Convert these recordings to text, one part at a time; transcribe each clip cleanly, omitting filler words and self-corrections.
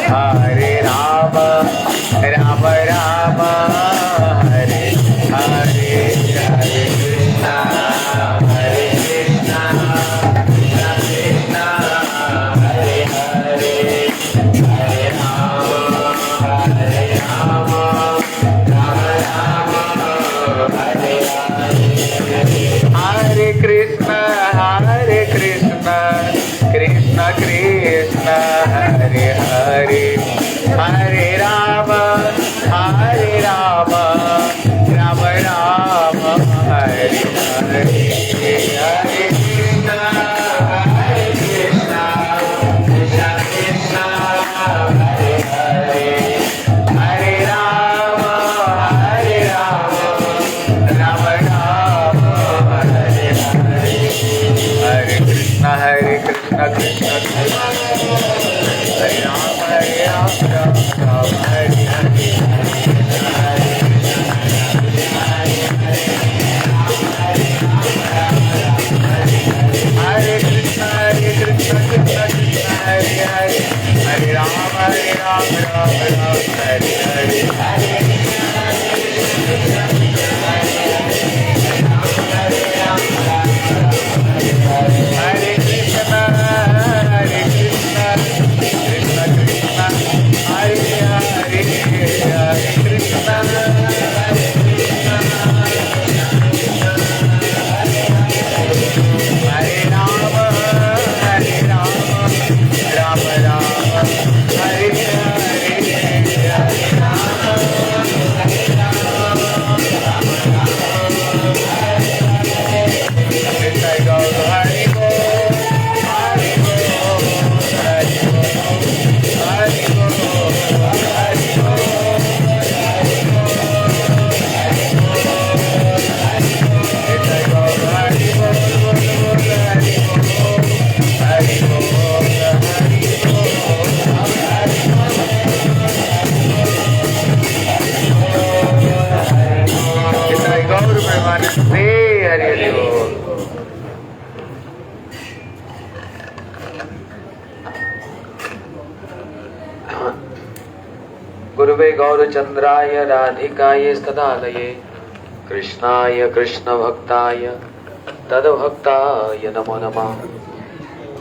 हरे राम राम राम हरे हरे, हरे कृष्णा हरे कृष्णा कृष्णा कृष्णा हरे हरे, हरे राम राम राम हरे हरे, हरे कृष्णा कृष्ण कृष्ण हरे हरे, हरे राम राम राम हरे हरे, हरे कृष्णा कृष्ण कृष्ण हरे हरे, हरे राम राम हरे हरे, हरे कृष्ण कृष्ण कृष्ण हरे राम राम हरे हरे, हरे कृष्ण कृष्ण कृष्ण हरे हरे, हरे राम राम हरे हरे, हरे कृष्ण कृष्ण कृष्ण हरे हरे, हरे कृष्ण हरे राम राम राम हरे हरे, हरे गौर हरि बोल, हरि बोल, हरि बोल, हरि बोल, हरि बोल, गौर हरि बोल, बोल बोल हरि बोल, हरि बोल, हरि बोल, गौर प्रेमानंदे हरि हरि बोल। गुरुवे गौरचंद्राय राधिकाय तदालये कृष्णाय कृष्ण भक्ताय तद्भक्ताय नमो नमः।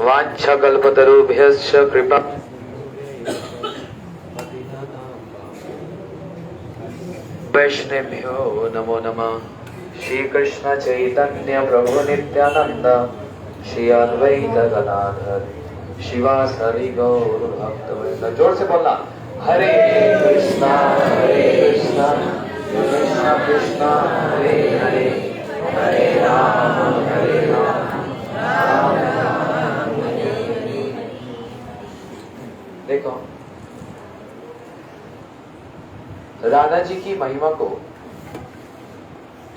वाञ्छकल्पतरुभ्यश्च कृपा वैष्णवेभ्यो नमो नमः। श्री कृष्ण चैतन्य प्रभु नित्यानंद, श्री अद्वैत गदाधर शिवासादि गौर भक्तवृंद। जोर से बोलना, हरे कृष्णा कृष्णा कृष्णा हरे हरे, हरे राम राम राम हरे हरे। देखो, राधा जी की महिमा को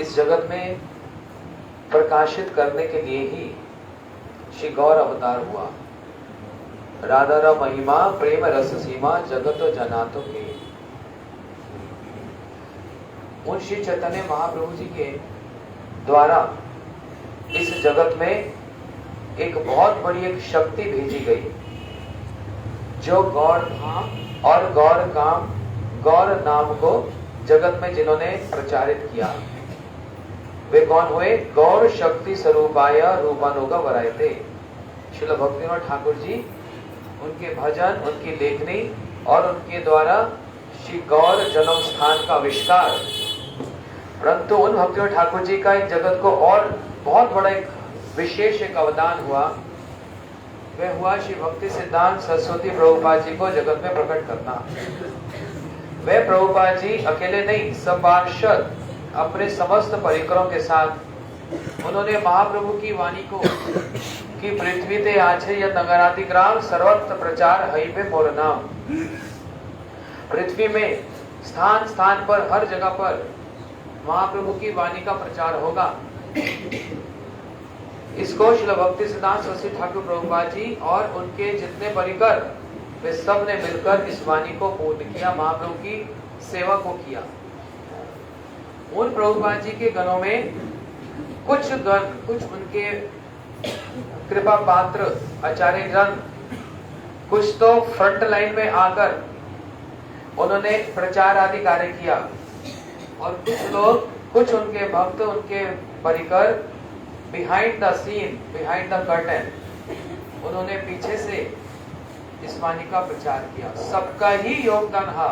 इस जगत में प्रकाशित करने के लिए ही श्री गौर अवतार हुआ। राधा रा महिमा प्रेम रस सीमा जगत जनातो के। उन श्री चैतन्य महाप्रभु जी के द्वारा इस जगत में एक बहुत बड़ी एक शक्ति भेजी गई, जो गौर धाम और गौर काम गौर नाम को जगत में जिन्होंने प्रचारित किया, वे कौन हुए? गौर शक्ति स्वरूपाय रूपानुग वरायते। श्रील भक्तिविनोद ठाकुर जी, उनके भजन, उनकी लेखनी और उनके द्वारा श्री गौर जन्म स्थान का आविष्कार। परंतु उन भक्तिविनोद ठाकुर जी का इस जगत को और बहुत बड़ा एक विशेष एक अवदान हुआ, वह हुआ श्री भक्ति सिद्धांत सरस्वती प्रभुपाद जी को जगत में प्रकट करना। वे प्रभुपाद जी अकेले नहीं, सब पार्षद अपने समस्त परिकरों के साथ उन्होंने महाप्रभु की वाणी को कि पृथ्वी ते आछे या नगराति ग्राम सर्वत्र प्रचार हई पे मोर नाम। पृथ्वी में स्थान स्थान पर हर जगह पर महाप्रभु की वाणी का प्रचार होगा। इसको श्रील भक्ति सिद्धांत सरस्वती ठाकुर प्रभुपाद जी और उनके जितने परिकर वे सब ने मिलकर इस वाणी को पूर्ण किया, महाप्रभु की सेवा को किया। उन प्रभुपाद जी के गणों में कुछ उनके कृपा पात्र आचार्य जन कुछ तो फ्रंट लाइन में आकर उन्होंने प्रचार आदि कार्य किया, और कुछ लोग, कुछ उनके भक्त, उनके परिकर behind the scene, behind the curtain, उन्होंने पीछे से इस वाणी का प्रचार किया। सबका ही योगदान रहा,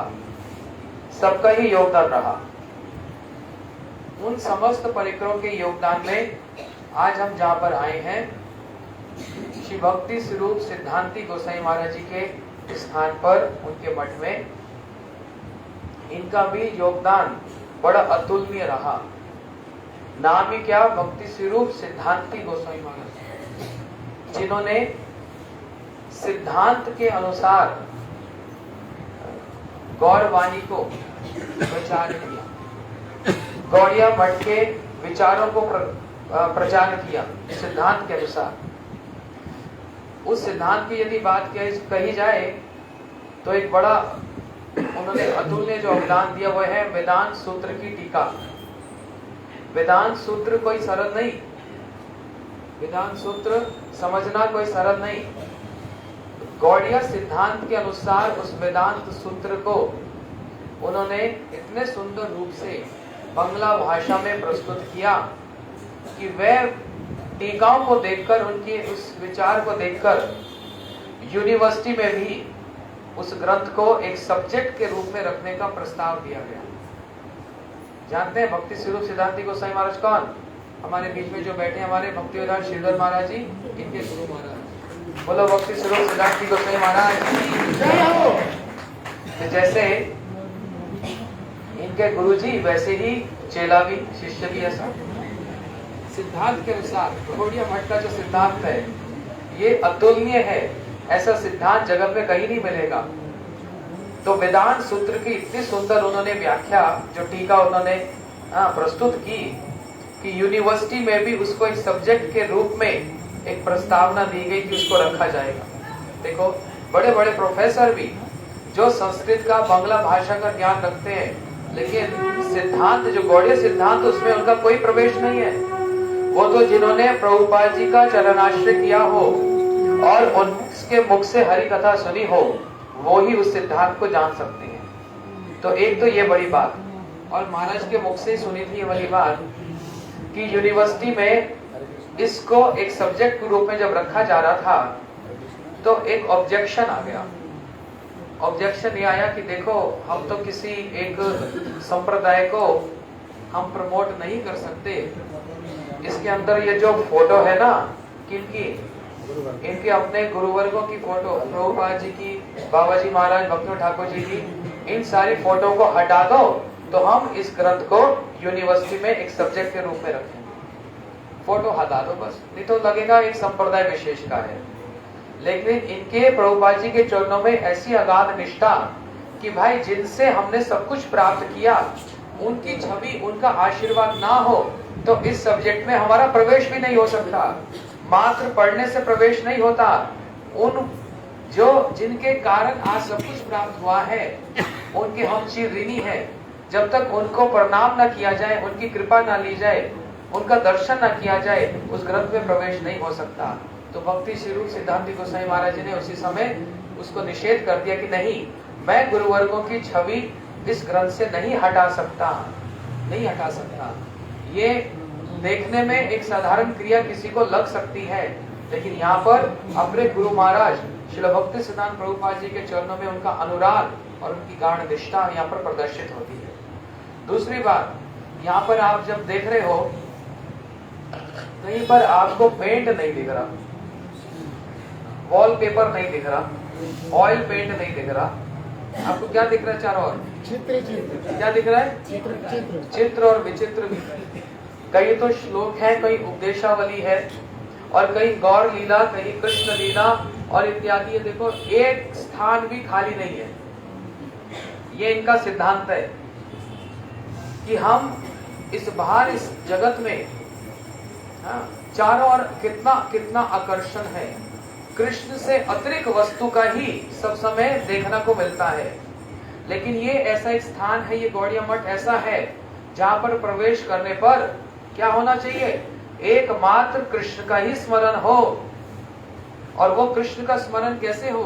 सबका ही योगदान रहा। उन समस्त परिकरों के योगदान में आज हम जहां पर आए हैं, श्री भक्ति स्वरूप सिद्धांति गोसाई महाराज जी के स्थान पर, उनके मठ में, इनका भी योगदान बड़ा अतुलनीय रहा। नाम ही क्या? भक्ति स्वरूप सिद्धांति गोसाई महाराज, जिन्होंने सिद्धांत के अनुसार गौरवाणी को प्रचार किया, गौड़िया मठ के विचारों को प्रचार किया सिद्धांत के अनुसार। उस सिद्धांत की यदि बात कही जाए तो एक बड़ा उन्होंने अतुल्य जो अवदान दिया वह है वेदांत सूत्र की टीका। वेदांत सूत्र कोई सरल नहीं, वेदांत सूत्र समझना कोई सरल नहीं। गौड़िया सिद्धांत के अनुसार उस वेदांत सूत्र को उन्होंने इतने सुंदर रूप से बंगला भाषा में प्रस्तुत किया कि वह टीकाओं को देखकर, उनके उस विचार को देखकर यूनिवर्सिटी में भी उस ग्रंथ को एक सब्जेक्ट के रूप में रखने का प्रस्ताव दिया गया। जानते हैं भक्ति स्वरूप सिद्धांति गोसाई महाराज कौन? हमारे बीच में जो बैठे हमारे भक्ति वेदांत श्रीधर महाराज जी, इनके गुरु महाराज। बोलो भक्ति स्वरूप सिद्धांति गोसाई महाराज। तो जैसे इनके गुरु जी वैसे ही चेला भी, शिष्य भी ऐसा। सिद्धांत के अनुसार गौड़िया मठ का जो सिद्धांत है ये अतुलनीय है, ऐसा सिद्धांत जगत में कहीं नहीं मिलेगा। तो वेदांत सूत्र की इतनी सुंदर उन्होंने व्याख्या, जो टीका उन्होंने प्रस्तुत की, कि यूनिवर्सिटी में भी उसको एक सब्जेक्ट के रूप में एक प्रस्तावना दी गई कि उसको रखा जाएगा। देखो बड़े बड़े प्रोफेसर भी जो संस्कृत का, बांग्ला भाषा का ज्ञान रखते हैं, लेकिन सिद्धांत जो गौड़िया सिद्धांत उसमें उनका कोई प्रवेश नहीं है। वो तो जिन्होंने प्रभुपाद जी का चरणाश्रय किया हो और उनके मुख से हरि कथा सुनी हो, वो ही उस सिद्धांत को जान सकते हैं। तो एक तो ये बड़ी बात, और महाराज के मुख से ही सुनी थी ये वाली बात कि यूनिवर्सिटी में इसको एक सब्जेक्ट के रूप में जब रखा जा रहा था तो एक ऑब्जेक्शन आ गया। ऑब्जेक्शन ये आया कि देखो हम तो किसी एक संप्रदाय को हम प्रमोट नहीं कर सकते, इसके अंदर ये जो फोटो है ना, किनकी, इनके अपने गुरुवर्गों की फोटो, प्रभुपाद जी की, बाबा जी महाराज, भक्ति ठाकुर जी की, इन सारी फोटो को हटा दो तो हम इस ग्रंथ को यूनिवर्सिटी में एक सब्जेक्ट के रूप में रखेंगे। फोटो हटा दो बस, नहीं तो लगेगा एक संप्रदाय विशेष का है। लेकिन इनके प्रभुपाद जी के चरणों में ऐसी अगाध निष्ठा कि भाई जिनसे हमने सब कुछ प्राप्त किया, उनकी छवि, उनका आशीर्वाद ना हो तो इस सब्जेक्ट में हमारा प्रवेश भी नहीं हो सकता। मात्र पढ़ने से प्रवेश नहीं होता। उन जो जिनके कारण आज सब कुछ प्राप्त हुआ है, उनके हम चिर ऋणी हैं। जब तक उनको प्रणाम न किया जाए, उनकी कृपा न ली जाए, उनका दर्शन न किया जाए, उस ग्रंथ में प्रवेश नहीं हो सकता। तो भक्ति स्वरूप सिद्धांति गोसाई महाराज जी ने उसी समय उसको निषेध कर दिया कि नहीं, मैं गुरुवर्गों की छवि इस ग्रंथ से नहीं हटा सकता, नहीं हटा सकता। ये देखने में एक साधारण क्रिया किसी को लग सकती है, लेकिन यहाँ पर अपने गुरु महाराज श्रील भक्ति सिद्धांत प्रभुपाद जी के चरणों में उनका अनुराग और उनकी गाढ़ निष्ठा यहाँ पर प्रदर्शित होती है। दूसरी बात, यहाँ पर आप जब देख रहे हो कहीं पर आपको पेंट नहीं दिख रहा, वॉलपेपर नहीं दिख रहा, ऑयल पेंट नहीं दिख रहा, आपको क्या दिख रहा है चारों ओर? चित्र। क्या दिख रहा है? चित्र और विचित्र भी। कई तो श्लोक है, कई उपदेशावली है, और कई गौर लीला, कहीं कृष्ण लीला और इत्यादि। ये देखो एक स्थान भी खाली नहीं है। ये इनका सिद्धांत है कि हम इस बाहर इस जगत में चारों ओर कितना कितना आकर्षण है, कृष्ण से अतिरिक्त वस्तु का ही सब समय देखने को मिलता है। लेकिन ये ऐसा एक स्थान है, ये गौड़िया मठ ऐसा है जहां पर प्रवेश करने पर क्या होना चाहिए? एकमात्र कृष्ण का ही स्मरण हो। और वो कृष्ण का स्मरण कैसे हो?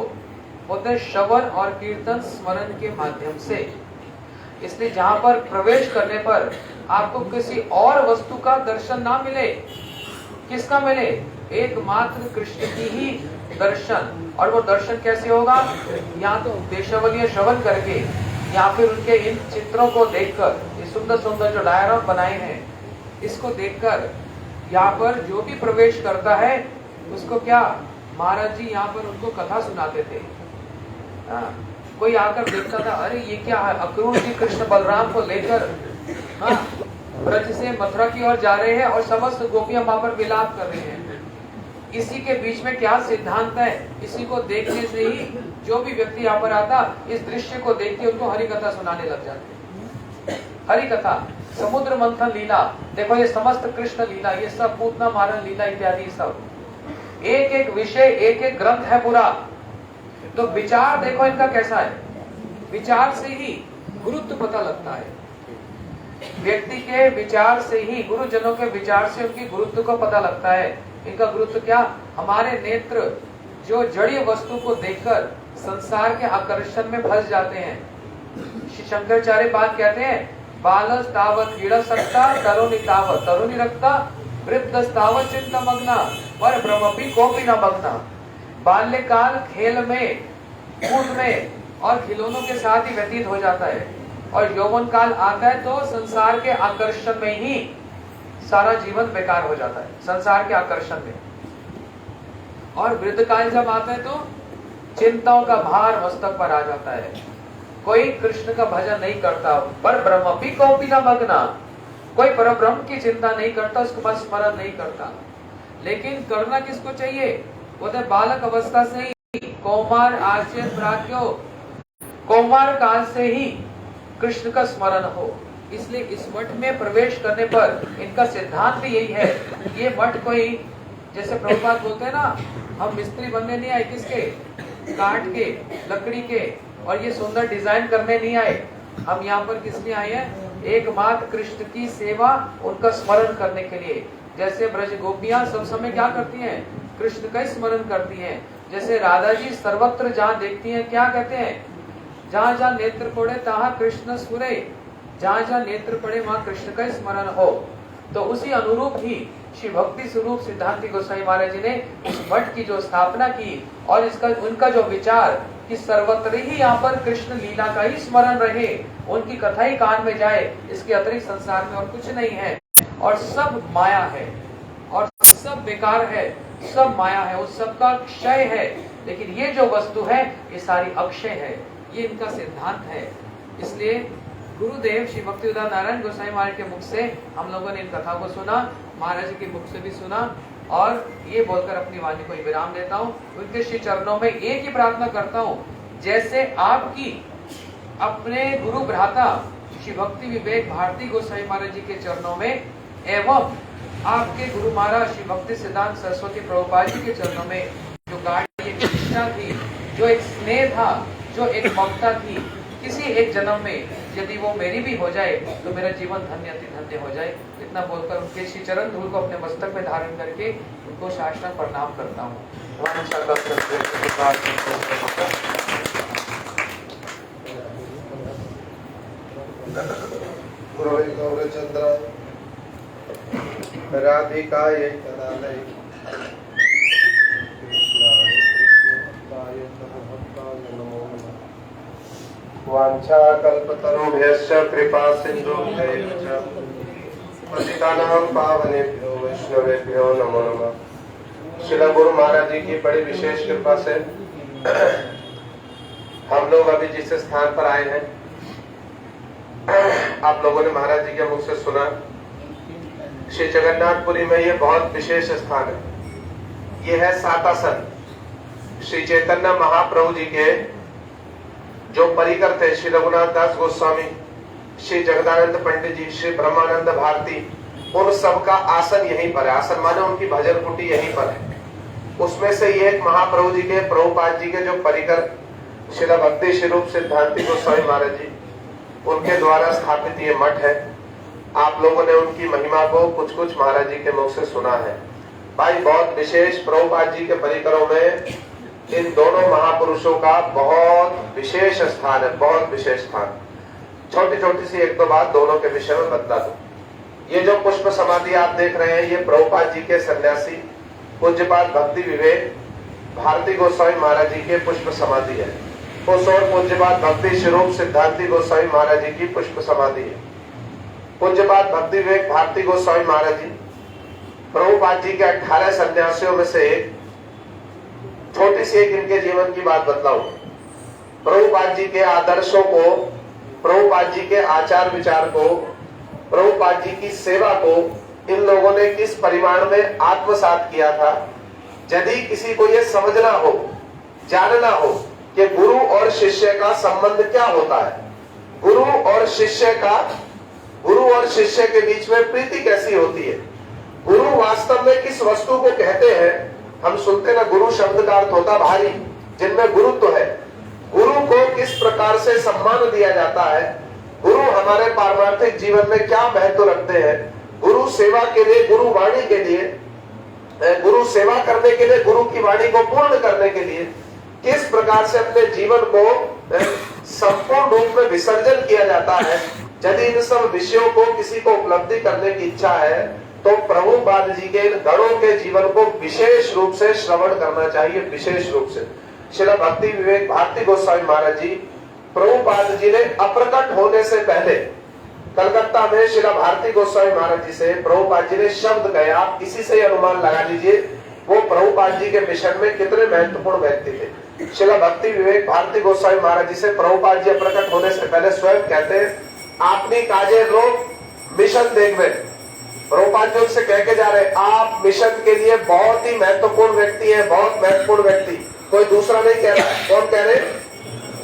होते हैं श्रवण और कीर्तन स्मरण के माध्यम से। इसलिए जहां पर प्रवेश करने पर आपको किसी और वस्तु का दर्शन ना मिले, किसका मिले? एकमात्र कृष्ण की ही दर्शन। और वो दर्शन कैसे होगा? या तो देशावली श्रवण करके, या फिर उनके इन चित्रों को देखकर, ये सुंदर सुंदर जो डायग्राम बनाए हैं, इसको देखकर यहाँ पर जो भी प्रवेश करता है उसको क्या महाराज जी यहाँ पर उनको कथा सुनाते थे। कोई आकर देखता था, अरे ये क्या है, अक्रूर जी कृष्ण बलराम को लेकर ब्रज से मथुरा की ओर जा रहे हैं और समस्त गोपियां वहां पर विलाप कर रहे हैं। इसी के बीच में क्या सिद्धांत है? इसी को देखने से ही जो भी व्यक्ति यहाँ पर आता, इस दृश्य को देख के उनको हरि कथा सुनाने लग जाते। हरि कथा, समुद्र मंथन लीला, देखो ये समस्त कृष्ण लीला, ये सब पूतना मारन लीला इत्यादि, सब एक एक विषय, एक एक ग्रंथ है पूरा। तो विचार देखो इनका कैसा है, विचार से ही गुरुत्व पता लगता है। व्यक्ति के विचार से ही, गुरुजनों के विचार से उनकी गुरुत्व को पता लगता है। इनका गुरुत्व क्या? हमारे नेत्र जो जड़ीय वस्तु को देखकर संसार के आकर्षण में फंस जाते हैं। श्री शंकराचार्य बात कहते हैं, बालस तावत क्रीड़ा सकता, तरुणी तावत तरुणी रखता, वृद्धस्तावत चिंतमग्ना, पर ब्रह्मपि कोपि न मग्ना। बाल्यकाल खेल में, कूद में और खिलौनों के साथ ही व्यतीत हो जाता है, और यौवन काल आता है तो संसार के आकर्षण में ही सारा जीवन बेकार हो जाता है, संसार के आकर्षण में। और वृद्ध काल जब आता है तो चिंताओं का भार मस्तक पर आ जाता है, कोई कृष्ण का भजन नहीं करता, पर ब्रह्म भी कोपि न मग्ना, कोई परब्रह्म की चिंता नहीं करता, उसके पास स्मरण नहीं करता। लेकिन करना किसको चाहिए? वो तो बालक अवस्था से ही, कौमार आश्चर्य प्राज्ञो, कौमार काल से ही कृष्ण का स्मरण हो। इसलिए इस मठ में प्रवेश करने पर इनका सिद्धांत यही है, ये मठ कोई, जैसे प्रभुपाद बोलते हैं ना, हम मिस्त्री बनने नहीं आए, किसके? काठ के, लकड़ी के, और ये सुंदर डिजाइन करने नहीं आए। हम यहाँ पर किस लिए आए हैं? एकमात्र कृष्ण की सेवा, उनका स्मरण करने के लिए। जैसे ब्रज गोपियां सब समय क्या करती हैं? कृष्ण का स्मरण करती हैं। जैसे राधा जी सर्वत्र जहाँ देखती हैं क्या कहते हैं? जहाँ जहाँ नेत्र पड़े तहाँ कृष्ण स्फुरे, जहाँ जहाँ नेत्र पड़े वहाँ कृष्ण का स्मरण हो। तो उसी अनुरूप ही श्री भक्ति स्वरूप सिद्धांति गोसाई महाराज जी ने इस मठ की जो स्थापना की, और इसका उनका जो विचार कि सर्वत्र ही यहाँ पर कृष्ण लीला का ही स्मरण रहे, उनकी कथा ही कान में जाए, इसके अतिरिक्त संसार में और कुछ नहीं है, और सब माया है, और सब बेकार है, सब माया है, उस सब का क्षय है। लेकिन ये जो वस्तु है ये सारी अक्षय है, ये इनका सिद्धांत है। इसलिए गुरुदेव श्री भक्तिवेदांत नारायण गोसाई महाराज के मुख से हम लोगों ने इन कथा को सुना, महाराज जी के मुख से भी सुना, और ये बोलकर अपनी वाणी को विराम देता हूँ। उनके श्री चरणों में एक ही प्रार्थना करता हूँ, जैसे आपकी अपने गुरु भ्राता श्री भक्ति विवेक भारती गोसाई महाराज जी के चरणों में, एवं आपके गुरु महाराज श्री भक्ति सिद्धांत सरस्वती प्रभुपाद जी के चरणों में जो गाढ़ी एक इच्छा थी, जो एक स्नेह था, जो एक ममता थी, किसी एक जन्म में यदि वो मेरी भी हो जाए तो मेरा जीवन धन्य अति धन्य हो जाए। इतना बोलकर उनके श्री चरण धूल को अपने मस्तक में धारण करके उनको साष्टांग प्रणाम करता हूँ। गौरचंद्र राधिकायै कदालय वाञ्छाकल्पतरुभ्यश्च कृपा सिन्धुभ्यैव च पतितानां पावनेभ्यो वैष्णवेभ्यो नमो नमः। श्रील गुरु महाराज जी की बड़ी विशेष कृपा से हम लोग अभी जिस स्थान पर आए हैं, आप लोगों ने महाराज जी के मुख से सुना, श्री जगन्नाथपुरी में ये बहुत विशेष स्थान है। ये है सातासन। श्री चैतन्य महाप्रभु जी के जो परिकर थे, श्री रघुनाथ दास गोस्वामी, श्री जगदानंद पंडित जी, श्री ब्रह्मानंद भारती, उन सबका आसन यहीं पर है। आसन माने उनकी भजन कुटी यहीं पर है। उसमें से ये एक महाप्रभु जी के, प्रभुपाद जी के जो परिकर श्री भक्ति स्वरूप सिद्धांति गोस्वामी महाराज जी, उनके द्वारा स्थापित ये मठ है। आप लोगों ने उनकी महिमा को कुछ कुछ महाराज जी के मुख से सुना है। भाई बहुत विशेष प्रभुपाद जी के परिकरों में इन दोनों महापुरुषों का बहुत विशेष स्थान है, बहुत विशेष स्थान। छोटी छोटी सी एक दो बात दोनों के विषय में बता दूं। ये जो पुष्प समाधि आप देख रहे हैं, ये प्रभुपाद जी के सन्यासी पूज्यपाद भक्ति विवेक भारती गोस्वामी महाराज जी के पुष्प समाधि है। उस और पूज्यपाद भक्ति स्वरूप सिद्धांति गोस्वामी महाराज जी की पुष्प समाधि है। पूज्यपाद भक्ति विवेक भारती गोस्वामी महाराज जी प्रभुपाद जी के 18 सन्यासियों में से छोटी सी एक इनके जीवन की बात बतलाऊं। प्रभुपाद जी के आदर्शों को, प्रभुपाद जी के आचार विचार को, प्रभुपाद जी की सेवा को इन लोगों ने किस परिमाण में आत्मसात किया था। यदि किसी को यह समझना हो, जानना हो कि गुरु और शिष्य का संबंध क्या होता है, गुरु और शिष्य के बीच में प्रीति कैसी होती है, गुरु वास्तव में किस वस्तु को कहते हैं। हम सुनते ना, गुरु शब्द का अर्थ होता भारी, जिनमें गुरुत्व है। गुरु को किस प्रकार से सम्मान दिया जाता है, गुरु हमारे पारमार्थिक जीवन में क्या महत्व रखते हैं, गुरु सेवा के लिए, गुरु वाणी के लिए, गुरु सेवा करने के लिए, गुरु की वाणी को पूर्ण करने के लिए किस प्रकार से अपने जीवन को संपूर्ण रूप में विसर्जन किया जाता है। यदि इन सब विषयों को किसी को उपलब्धि करने की इच्छा है तो प्रभुपाद जी के इन गणों के जीवन को विशेष रूप से श्रवण करना चाहिए। विशेष रूप से श्रील भक्ति विवेक भारती गोस्वामी महाराज जी, प्रभुपाद जी ने अप्रकट होने से पहले कलकत्ता में श्रील भारती गोस्वामी महाराज जी से प्रभुपाद जी ने शब्द कहे। आप इसी से अनुमान लगा लीजिए वो प्रभुपाद जी के मिशन में कितने महत्वपूर्ण व्यक्ति थे। श्रील भक्ति विवेक भारती गोस्वामी महाराज जी से प्रभुपाद जी अप्रकट होने से पहले स्वयं कहते हैं, आपनी काजे लोग मिशन देखवे। प्रभुपाद जी से कह के जा रहे, आप मिशन के लिए बहुत ही महत्वपूर्ण व्यक्ति है, बहुत महत्वपूर्ण व्यक्ति। कोई दूसरा नहीं कह रहा। कौन कह रहे?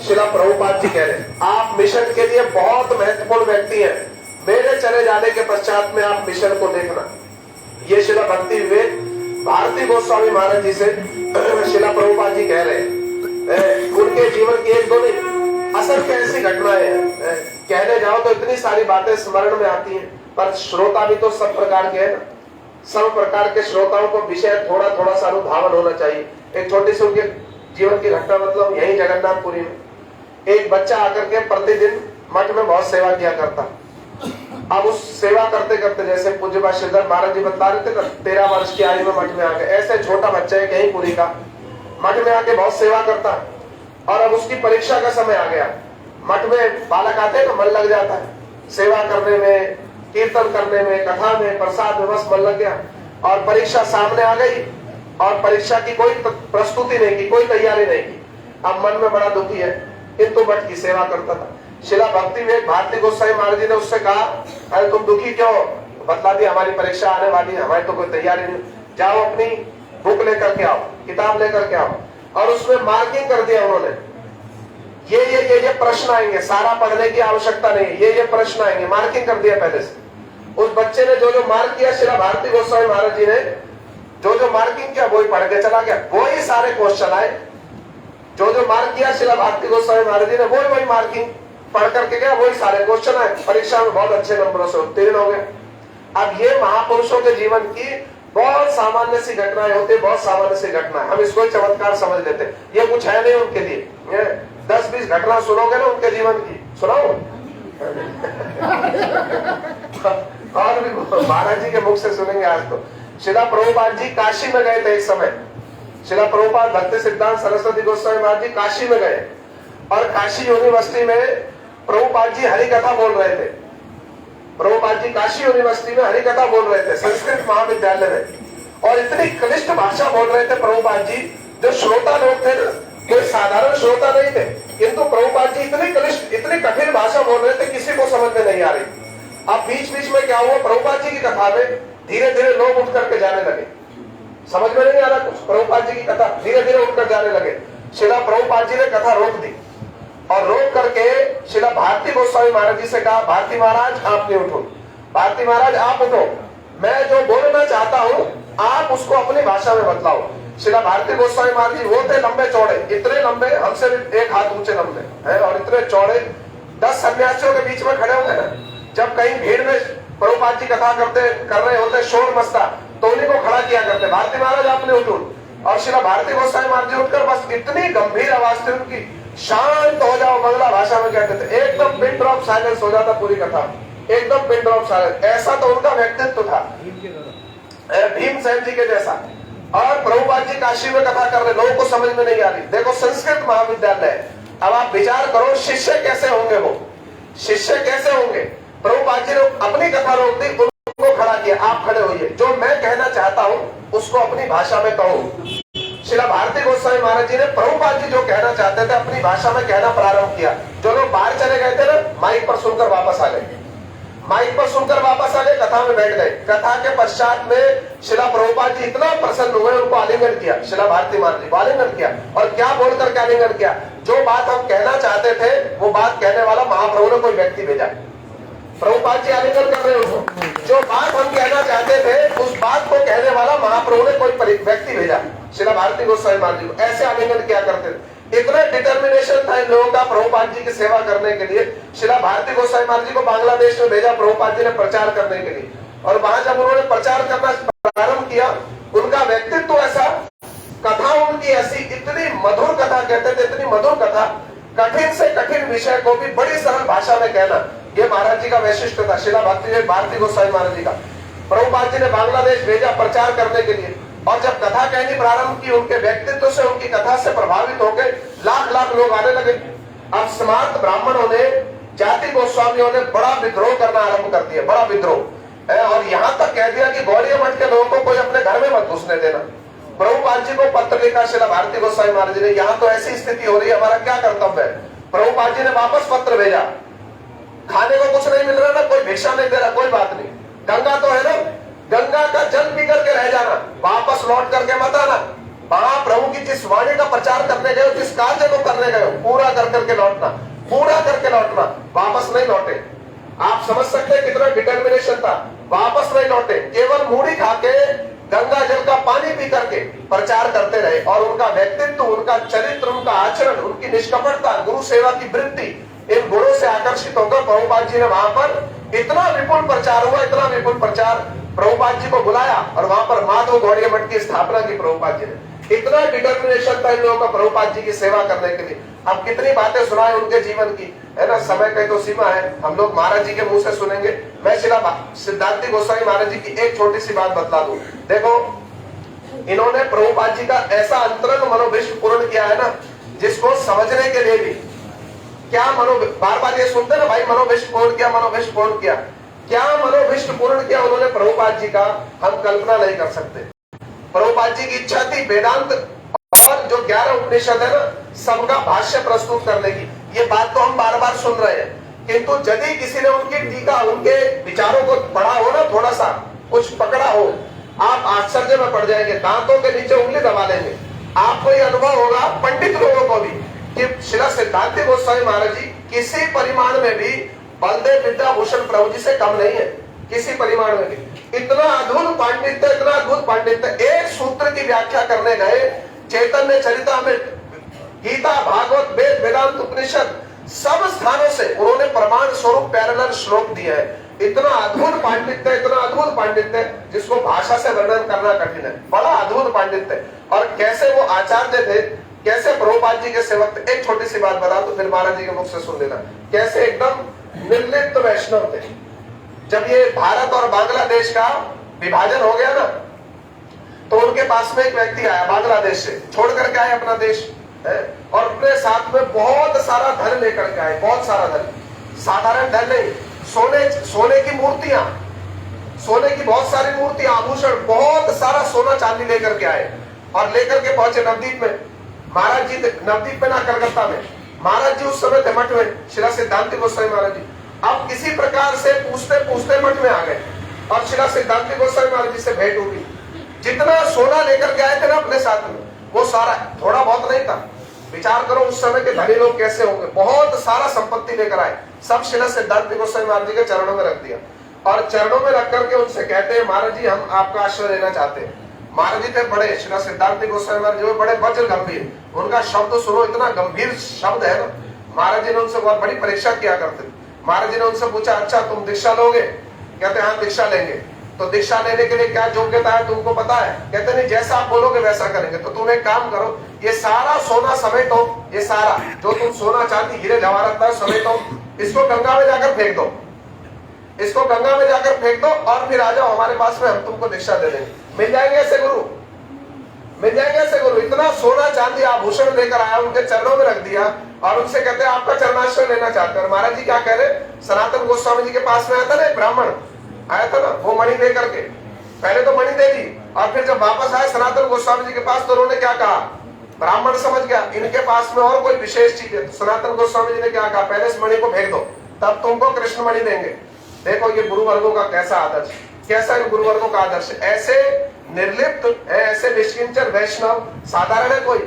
श्रीला प्रभुपाद जी कह रहे, आप मिशन के लिए बहुत महत्वपूर्ण व्यक्ति हैं। मेरे चले जाने के पश्चात में आप मिशन को देखना। ये श्रीला भक्ति विवेक भारती गोस्वामी महाराज जी से श्रीला प्रभुपाद जी कह रहे हैं। उनके जीवन की एक दो नहीं, असल में ऐसी घटनाएं हैं। कहने जाओ तो इतनी सारी बातें स्मरण में आती हैं, पर श्रोता भी तो सब प्रकार के हैं ना। सब प्रकार के श्रोताओं को विषय थोड़ा थोड़ा सा अनुधावन होना चाहिए। एक छोटी सी उनके जीवन की घटना, मतलब यही जगन्नाथपुरी में एक बच्चा आकर के प्रतिदिन मठ में बहुत सेवा किया करता। अब उस सेवा करते करते, जैसे पूज्य श्रीधर महाराज जी बता रहे थे ना, 13 वर्ष की आयु में मठ में आ गए। ऐसे छोटा बच्चा है कहीं पुरी का, मठ में आके बहुत सेवा करता। और अब उसकी परीक्षा का समय आ गया। मठ में बालक आते हैं तो मन लग जाता है सेवा करने में, कीर्तन करने में, कथा में, प्रसाद में, बस मन लग गया। और परीक्षा सामने आ गई और परीक्षा की कोई प्रस्तुति नहीं की, कोई तैयारी नहीं की। अब मन में बड़ा दुखी है, किंतु मठ की सेवा करता था। श्रीला भक्ति विवेक भारती गोस्वामी महाराज जी ने उससे कहा, अरे तुम दुखी क्यों? बतला दी, हमारी परीक्षा आने वाली है, हमारी तो कोई तैयारी नहीं। जाओ अपनी बुक लेकर के आओ, किताब लेकर के आओ। और उसमें मार्किंग कर दिया उन्होंने, ये प्रश्न आएंगे, सारा पढ़ने की आवश्यकता नहीं, ये प्रश्न आएंगे, मार्किंग कर दिया पहले से। उस बच्चे ने जो मार्क किया, श्रीला भारती गोस्वामी महाराज जी ने जो मार्किंग किया वही पढ़ के चला गया। वही सारे क्वेश्चन आए, जो मार्क किया श्रीला भारती गोस्वामी महाराज जी ने, वही मार्किंग पढ़ करके गया, वही सारे क्वेश्चन आए। परीक्षा में बहुत अच्छे नंबरों से उत्तीर्ण हो गए। अब ये महापुरुषों के जीवन की बहुत सामान्य सी घटनाएं होती है, बहुत सामान्य सी घटनाएं। हम इसको चमत्कार समझ लेते, ये कुछ है नहीं उनके लिए। 10-20 घटना सुनोगे ना उनके जीवन की, सुनाओ और भी महाराज जी के मुख से सुनेंगे आज तो। श्रीला प्रभुपाद जी काशी में गए थे एक समय। श्रीला प्रभुपाद भक्ति सिद्धांत सरस्वती गोस्वामी महाराज जी काशी में गए और काशी यूनिवर्सिटी में प्रभुपाद जी हरि कथा बोल रहे थे। प्रभुपाद जी काशी यूनिवर्सिटी में हरि कथा बोल रहे थे, संस्कृत महाविद्यालय में। और इतनी क्लिष्ट भाषा बोल रहे थे प्रभुपाद जी, जो श्रोता लोग थे ना, कोई साधारण श्रोता नहीं थे, किंतु प्रभुपाद जी इतनी क्लिष्ट, इतनी कठिन भाषा बोल रहे थे, किसी को समझ में नहीं आ रही। अब बीच बीच में क्या हुआ, प्रभुपाद जी की कथा में धीरे धीरे लोग उठ करके जाने लगे। समझ में नहीं आ रहा कुछ, प्रभुपाद जी की कथा धीरे धीरे उठकर जाने लगे। श्रीला प्रभुपाद जी ने कथा रोक दी और रोक करके श्रीला भारती गोस्वामी महाराज जी से कहा, भारती महाराज आप नहीं उठो, भारती महाराज आप उठो, मैं जो बोलना चाहता हूँ आप उसको अपनी भाषा में बतलाओ। श्रीला भारती गोस्वामी महाराज जी वो थे लंबे चौड़े, इतने लंबे, हमसे भी एक हाथ ऊंचे लंबे है, और इतने चौड़े। 10 सन्यासियों के बीच में खड़े होंगे ना, जब कहीं भीड़ में प्रभुपाद जी कथा कर रहे होते, शोर मचता, तो उन्हीं को खड़ा किया करते, भारती महाराज आपने उठो। और श्रीला भारती गोसाई महाराज जी उठकर बस इतनी गंभीर आवाज थी उनकी, शांत हो जाओ, बंगला भाषा में कहते थे, एकदम पिन ड्रॉप साइलेंस हो जाता पूरी कथा, एकदम पिन ड्रॉप साइलेंस। ऐसा तो उनका व्यक्तित्व था, भीमसेन जी के जैसा। और प्रभुपाद जी काशी में कथा कर रहे, लोगों को समझ में नहीं आ रही। देखो संस्कृत महाविद्यालय, अब आप विचार करो शिष्य कैसे होंगे, वो शिष्य कैसे होंगे। प्रभुपाद जी ने अपनी कथा रोक दी, उनको खड़ा किया, आप खड़े होइए, जो मैं कहना चाहता हूँ उसको अपनी भाषा में कहो। श्रीला भारती गोस्वामी महाराज जी ने प्रभुपाद जी जो कहना चाहते थे अपनी भाषा में कहना प्रारंभ किया। जो लोग बाहर चले गए थे ना, माइक पर सुनकर वापस आ गए, माइक पर सुनकर वापस आ गए, कथा में बैठ गए। कथा के पश्चात में श्रीला प्रभुपाद जी इतना प्रसन्न हुए, उनको आलिंगन किया, श्रीला भारती महाराज जी को आलिंगन किया। और क्या बोलकर के आलिंगन किया, जो बात हम कहना चाहते थे वो बात कहने वाला महाप्रभु ने कोई व्यक्ति भेजा। प्रभुपाद जी आलिंगन कर रहे हो, जो बात हम कहना चाहते थे उस बात को कहने वाला महाप्रभु ने कोई व्यक्ति भेजा, श्रीला भारती गोस्वामी महाराज जी को। ऐसे आलिंगन किया करते थे, इतना डिटर्मिनेशन था इन लोगों का प्रभुपाद जी की सेवा करने के लिए। श्रीला भारती गोस्वामी महाराज जी को बांग्लादेश में भेजा प्रभुपाद जी ने प्रचार करने के लिए। और वहां जब उन्होंने प्रचार करना प्रारंभ किया, उनका व्यक्तित्व ऐसा, कथा उनकी ऐसी, इतनी मधुर कथा कहते थे, इतनी मधुर कथा, कठिन से कठिन विषय को भी बड़ी सरल भाषा में कहना, ये महाराज जी का वैशिष्ट था, श्रीला भारती गोस्वामी महाराज जी का। प्रभुपाद जी ने बांग्लादेश भेजा प्रचार करने के लिए। और जब कथा कहनी प्रारंभ की, उनके व्यक्तित्व से, उनकी कथा से प्रभावित होकर लाख लाख लोग आने लगे। अब स्मार्त ब्राह्मणों ने, जाति गोस्वामियों ने बड़ा विद्रोह करना आरंभ कर दिया, बड़ा विद्रोह। और यहाँ तक कह दिया कि गौड़िया मठ के लोगों को कोई अपने घर में मत घुसने देना। प्रभुपाद जी को पत्र लिखा श्रीला भारती गोस्वामी महाराज जी ने, यहाँ तो ऐसी स्थिति हो रही है, हमारा क्या कर्तव्य है। प्रभुपाद जी ने वापस पत्र भेजा, खाने को कुछ नहीं मिल रहा ना, कोई भिक्षा नहीं दे रहा, कोई बात नहीं, गंगा तो है ना, गंगा का जल पी करके रह जाना, वापस लौट करके मत आना। वहां प्रभु की जिस वाणी का प्रचार करने गए, जिस कार्य को करने गए, पूरा कर करके लौटना, पूरा करके लौटना, वापस नहीं लौटे। आप समझ सकते हैं कितना डिटर्मिनेशन था, वापस नहीं लौटे, केवल मूढ़ी खाके गंगा जल का पानी पी करके प्रचार करते रहे। और उनका व्यक्तित्व, उनका चरित्र, उनका आचरण, उनकी निष्कपटता, गुरु सेवा की वृत्ति, इन गुणों से आकर्षित होकर प्रभुपाद जी ने वहां पर इतना विपुल प्रचार हुआ, इतना विपुल प्रचार, प्रभुपाद जी को बुलाया और वहां पर माधव गौड़िया मठ की स्थापना की प्रभुपाद जी ने। इतना डिटर्मिनेशन था इन लोगों का प्रभुपाद जी की सेवा करने के लिए। अब कितनी बातें सुनाए उनके जीवन की, है ना, समय की तो सीमा है, हम लोग महाराज जी के मुंह से सुनेंगे। मैं श्रीला सिद्धांति गोस्वामी महाराज जी की एक छोटी सी बात बतला दूं। देखो, इन्होंने प्रभुपाद जी का ऐसा अंतरंग मनोविश्व पूर्ण किया है ना, जिसको समझने के लिए भी क्या बार बार ये सुनते ना भाई, मनोविश्व पूर्ण किया, मनोविश्व पूर्ण किया, क्या मनोविश्व पूर्ण किया उन्होंने प्रभुपाद जी का, हम कल्पना नहीं कर सकते। प्रभुपाद जी की इच्छा थी वेदांत और जो 11 उपनिषद है ना, सबका भाष्य प्रस्तुत करने की। ये बात तो हम बार बार सुन रहे हैं, किंतु यदि किसी ने उनकी टीका, उनके विचारों को पढ़ा हो ना, थोड़ा सा कुछ पकड़ा हो, आप आश्चर्य में पड़ जाएंगे, दांतों के नीचे उंगली दबा लेंगे। आपको ये अनुभव होगा, पंडित लोगों को भी, कि श्रीला सिद्धांति गोस्वामी महाराज जी किसी परिमाण में भी बलदेव विद्याभूषण प्रभु जी से कम नहीं है, किसी परिमाण में भी। इतना अद्भुत पांडित्य, इतना अद्भुत पांडित्य। एक सूत्र की व्याख्या करने गए, चैतन्य चरितामृत, गीता, भागवत, वेद, वेदांत, उपनिषद, सब स्थानों से उन्होंने प्रमाण स्वरूप पैरेलल श्लोक दिए हैं। इतना अद्भुत पांडित्य, इतना अद्भुत पांडित्य, जिसको भाषा से वर्णन करना कठिन है, बड़ा अद्भुत पांडित्य। और कैसे वो आचार्य थे, कैसे प्रभुपाद जी के सेवक। एक छोटी सी बात बता तो फिर महाराज जी के मुख से सुन लेना, कैसे एकदम निर्लिप्त वैष्णव थे। जब ये भारत और बांग्लादेश का विभाजन हो गया ना, तो उनके पास में एक व्यक्ति आया बांग्लादेश से, छोड़ करके आए अपना देश है, और अपने साथ में बहुत सारा धन लेकर के आए, बहुत सारा धन, साधारण धन नहीं, सोने की मूर्तियां, सोने की बहुत सारी मूर्तियां, आभूषण, बहुत सारा सोना चांदी लेकर के आए और लेकर के पहुंचे नवदीप में। महाराज जी नवदीप में ना, कलकत्ता में। महाराज जी उस समय थे मठ में, श्रीला सिद्धांति गोस्वामी महाराज जी। अब किसी प्रकार से पूछते पूछते मठ में आ गए और श्रीला सिद्धांति गोस्वामी महाराज जी से भेंट हुई। जितना सोना लेकर के आए थे ना अपने साथ में, वो सारा, थोड़ा बहुत नहीं था, विचार करो उस समय के धनी लोग कैसे होंगे, बहुत सारा संपत्ति लेकर आए, सब श्रीला सिद्धांति गोस्वामी महाराज जी के चरणों में रख दिया। और चरणों में रख करके उनसे कहते हैं, महाराज जी हम आपका आश्रय लेना चाहते हैं। महाराज जी थे बड़े, श्रीला सिद्धांति गोस्वामी महाराज जी बड़े वज्र गंभीर, उनका शब्द सुनो, इतना गंभीर शब्द है ना। महाराज जी ने उनसे बहुत बड़ी परीक्षा किया करते थे। महाराज जी ने उनसे पूछा, अच्छा तुम दीक्षा लोगे? कहते हाँ दीक्षा लेंगे। तो दीक्षा लेने के लिए क्या योग्यता है तुमको पता है? कहते नहीं, जैसा आप बोलोगे वैसा करेंगे। तो तुम एक काम करो, ये सारा सोना समेटो, ये सारा जो तुम सोना चांदी हीरे जवाहरात समेटो, इसको गंगा में जाकर फेंक दो, इसको गंगा में जाकर फेंक दो और फिर आ जाओ हमारे पास में, हम तुमको दीक्षा दे देंगे। मिल जाएंगे ऐसे गुरु, मिल जाएंगे ऐसे गुरु। इतना सोना चांदी आभूषण लेकर आया, उनके चरणों में रख दिया और उनसे कहते हैं आपका चरणाश्रय लेना चाहते हैं। और महाराज जी क्या कह रहे? सनातन गोस्वामी जी के पास में आया था ना एक ब्राह्मण, आया था ना, वो मणि दे करके, पहले तो मणि दे दी और फिर जब वापस आए सनातन गोस्वामी जी के पास तो उन्होंने क्या कहा? ब्राह्मण समझ गया इनके पास में और कोई विशेष चीज है। तो सनातन गोस्वामी जी ने क्या कहा? पहले इस मणि को फेंक दो, तब तुमको कृष्ण मणि देंगे। देखो ये गुरु वर्गों का कैसा आदर्श, कैसा इन गुरु वर्गों का आदर्श। ऐसे निर्लिप्त है, ऐसे निष्किंचन वैष्णव साधारण है कोई?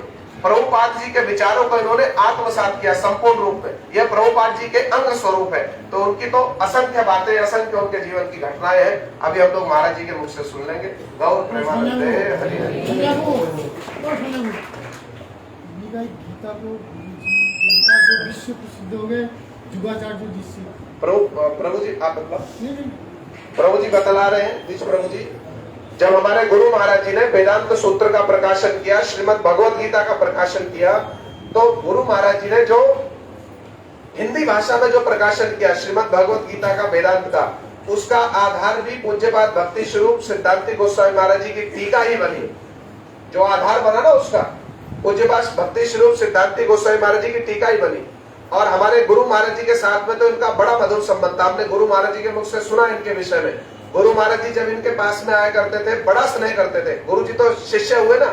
प्रभुपाद जी के विचारों को इन्होंने आत्मसात किया संपूर्ण रूप में। यह प्रभुपाद जी के अंग स्वरूप है। तो उनकी तो असंख्य बातें, असंख्य उनके जीवन की घटनाएं हैं। अभी हम लोग महाराज जी के मुख से सुन लेंगे। गौर प्रेमानंदे हरि हरि। गीता को जो विश्व प्रसिद्ध हो गए जुगाचार्य जी से। प्रभु जी आप प्रभु जी बतला रहे हैं, बीच प्रभु जी, जब हमारे गुरु महाराज जी ने वेदांत सूत्र का प्रकाशन किया, श्रीमद् भगवत गीता का प्रकाशन किया, तो गुरु महाराज जी ने जो हिंदी भाषा में जो प्रकाशन किया श्रीमद् भगवत गीता का, वेदांत का, उसका आधार भी पूज्यपाद भक्ति स्वरूप सिद्धांति गोस्वामी महाराज जी की टीका ही बनी। जो आधार बना ना उसका, पूज्यपाद भक्ति स्वरूप सिद्धांति गोस्वामी महाराज जी की टीका ही बनी। और हमारे गुरु महाराज जी के साथ में तो इनका बड़ा मधुर संबंध था। हमने गुरु महाराज जी के मुख से सुना इनके विषय में। गुरु महाराज जी जब इनके पास में आया करते थे, बड़ा स्नेह करते थे। गुरु जी तो शिष्य हुए ना,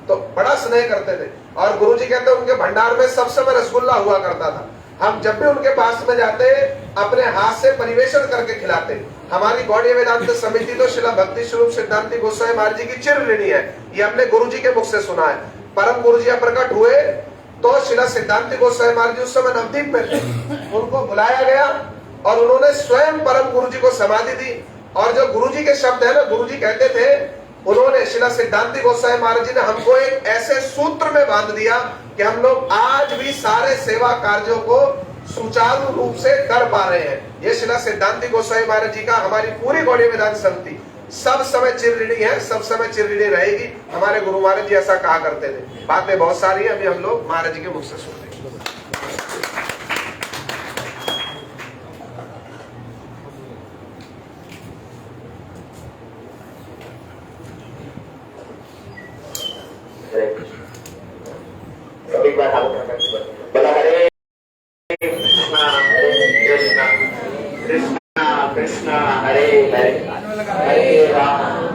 तो बड़ा स्नेह करते थे। और गुरु जी कहते उनके भंडार में सब समय रसगुल्ला हुआ करता था। हम जब भी उनके पास में जाते, अपने हाथ से परिवेशन करके खिलाते। हमारी गौड़ीय वेदांत समिति तो शिला भक्ति स्वरूप सिद्धांति गोस्वामी महाराज जी की चिर ऋणी है। ये हमने गुरु जी के मुख से सुना है। परम गुरु जी प्रकट हुए तो शिला सिद्धांति गोस्वामी महाराज जी उस समय नवद्वीप में थे। उनको बुलाया गया और उन्होंने स्वयं परम गुरु जी को समाधि दी। और जो गुरु जी के शब्द है ना, गुरु जी कहते थे, उन्होंने शिला सिद्धांति गोस्वामी महाराज जी ने हमको एक ऐसे सूत्र में बांध दिया कि हम लोग आज भी सारे सेवा कार्यों को सुचारू रूप से कर पा रहे हैं। ये शिला सिद्धांति गोस्वामी महाराज जी का हमारी पूरी गौड़ीय वेदांत समिति सब समय चिर ऋणी है, सब समय चिर ऋणी रहेगी। हमारे गुरु महाराज जी ऐसा कहा करते थे। बातें बहुत सारी है, अभी हम लोग महाराज जी के मुख से सुनते हैं। एक बार बोला हरे कृष्णा कृष्णा कृष्णा हरे हरे हरे राम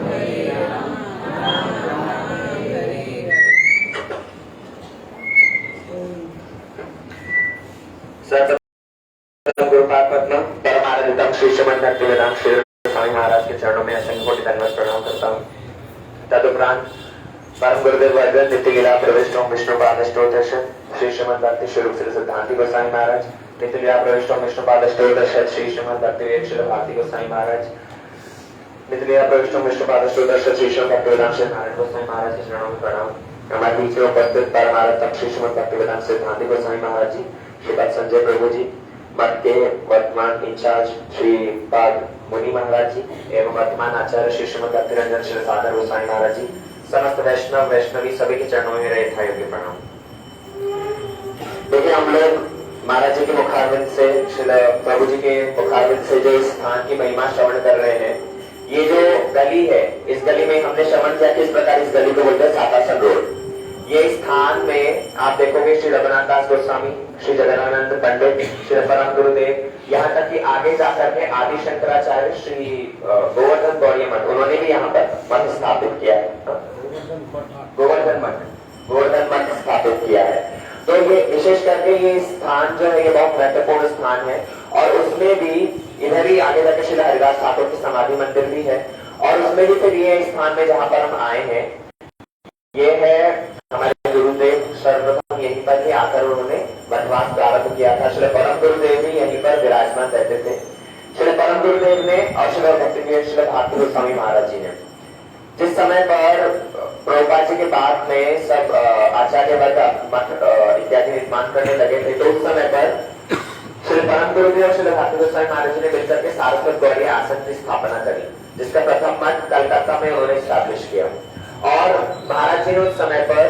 परमानंदम श्री श्रीमद् भक्तिवेदांत श्री स्वामी महाराज के चरणों में असंख्य कोटि दंडवत प्रणाम करता हूँ। तदुपरांत परम गुरुदेव वर्ग नित्य लीला प्रविष्टों विष्णुपाद स्तोत्रश श्री श्रीमद् भक्ति स्वरूप श्री सिद्धांति गोस्वामी महाराज, नित्य लीला प्रविष्टों विष्णुपाद स्तोत्रश श्री श्रीमद् भक्ति वेद श्री भारती गोस्वामी महाराज, नित्य लीला प्रविष्टों विष्णुपाद स्तोत्रश श्री श्रीमद् भक्तिवेदांत श्री नारायण गोस्वामी महाराज के चरणों में प्रणाम। हमारे बीच में उपस्थित परमानंदम श्री श्रीमद् भक्तिवेदांत सिद्धांति गोस्वामी महाराज जी, श्रीपाद संजय प्रभु जी, मठ के वर्तमान इंचार्ज श्री पाद मुनि महाराज जी एवं वर्तमान आचार्य श्री श्रीमद् भक्ति रंजन श्री सागर गोस्वामी महाराज जी, समस्त वैष्णव वैष्णवी सभी के चरणों में रहे था योग्य प्रणाम। देखिए हम लोग महाराज जी के मुखारविंद से, श्री प्रभु जी के मुखारविंद से जो इस स्थान की महिमा श्रवण कर रहे हैं। ये जो गली है, इस गली में हमने श्रवण किया किस प्रकार इस गली को बोलते हैं सातासन रोड। ये स्थान में आप देखोगे श्री रघुनाथ दास गोस्वामी, श्री जगन्नाथ पंडित, श्री परम गुरुदेव, यहाँ तक कि आगे जाकर के आदि शंकराचार्य श्री गोवर्धन गौड़ीय मठ, उन्होंने भी यहाँ पर मठ स्थापित किया है। गोवर्धन मठ स्थापित किया है। तो ये विशेष करके ये स्थान जो है ये बहुत महत्वपूर्ण स्थान है। और उसमें भी इधर ही आगे जाकर श्री हरिदास ठाकुर की समाधि मंदिर भी है। और उसमें भी फिर ये स्थान में जहाँ पर हम आए हैं, ये है हमारे गुरुदेव सर्वप्रथम यहीं पर ही आकर उन्होंने वनवास प्रारंभ किया था। श्री परम गुरुदेव भी यहीं पर विराजमान रहते थे। श्री परम गुरुदेव ने और श्री भक्ति श्री भारती गोस्वामी महाराज जी ने जिस समय पर प्रभुपाद जी के बाद में सब आचार्य वर्ग मठ इत्यादि निर्माण करने लगे थे, तो उस समय पर श्री परम गुरुदेव और श्री भारती गोस्वामी महाराज जी ने मिलकर के सारस्वत गौड़ीय आश्रम की स्थापना करी। जिसका प्रथम मठ कलकत्ता में उन्होंने स्टैब्लिश किया। और महाराज जी ने उस समय पर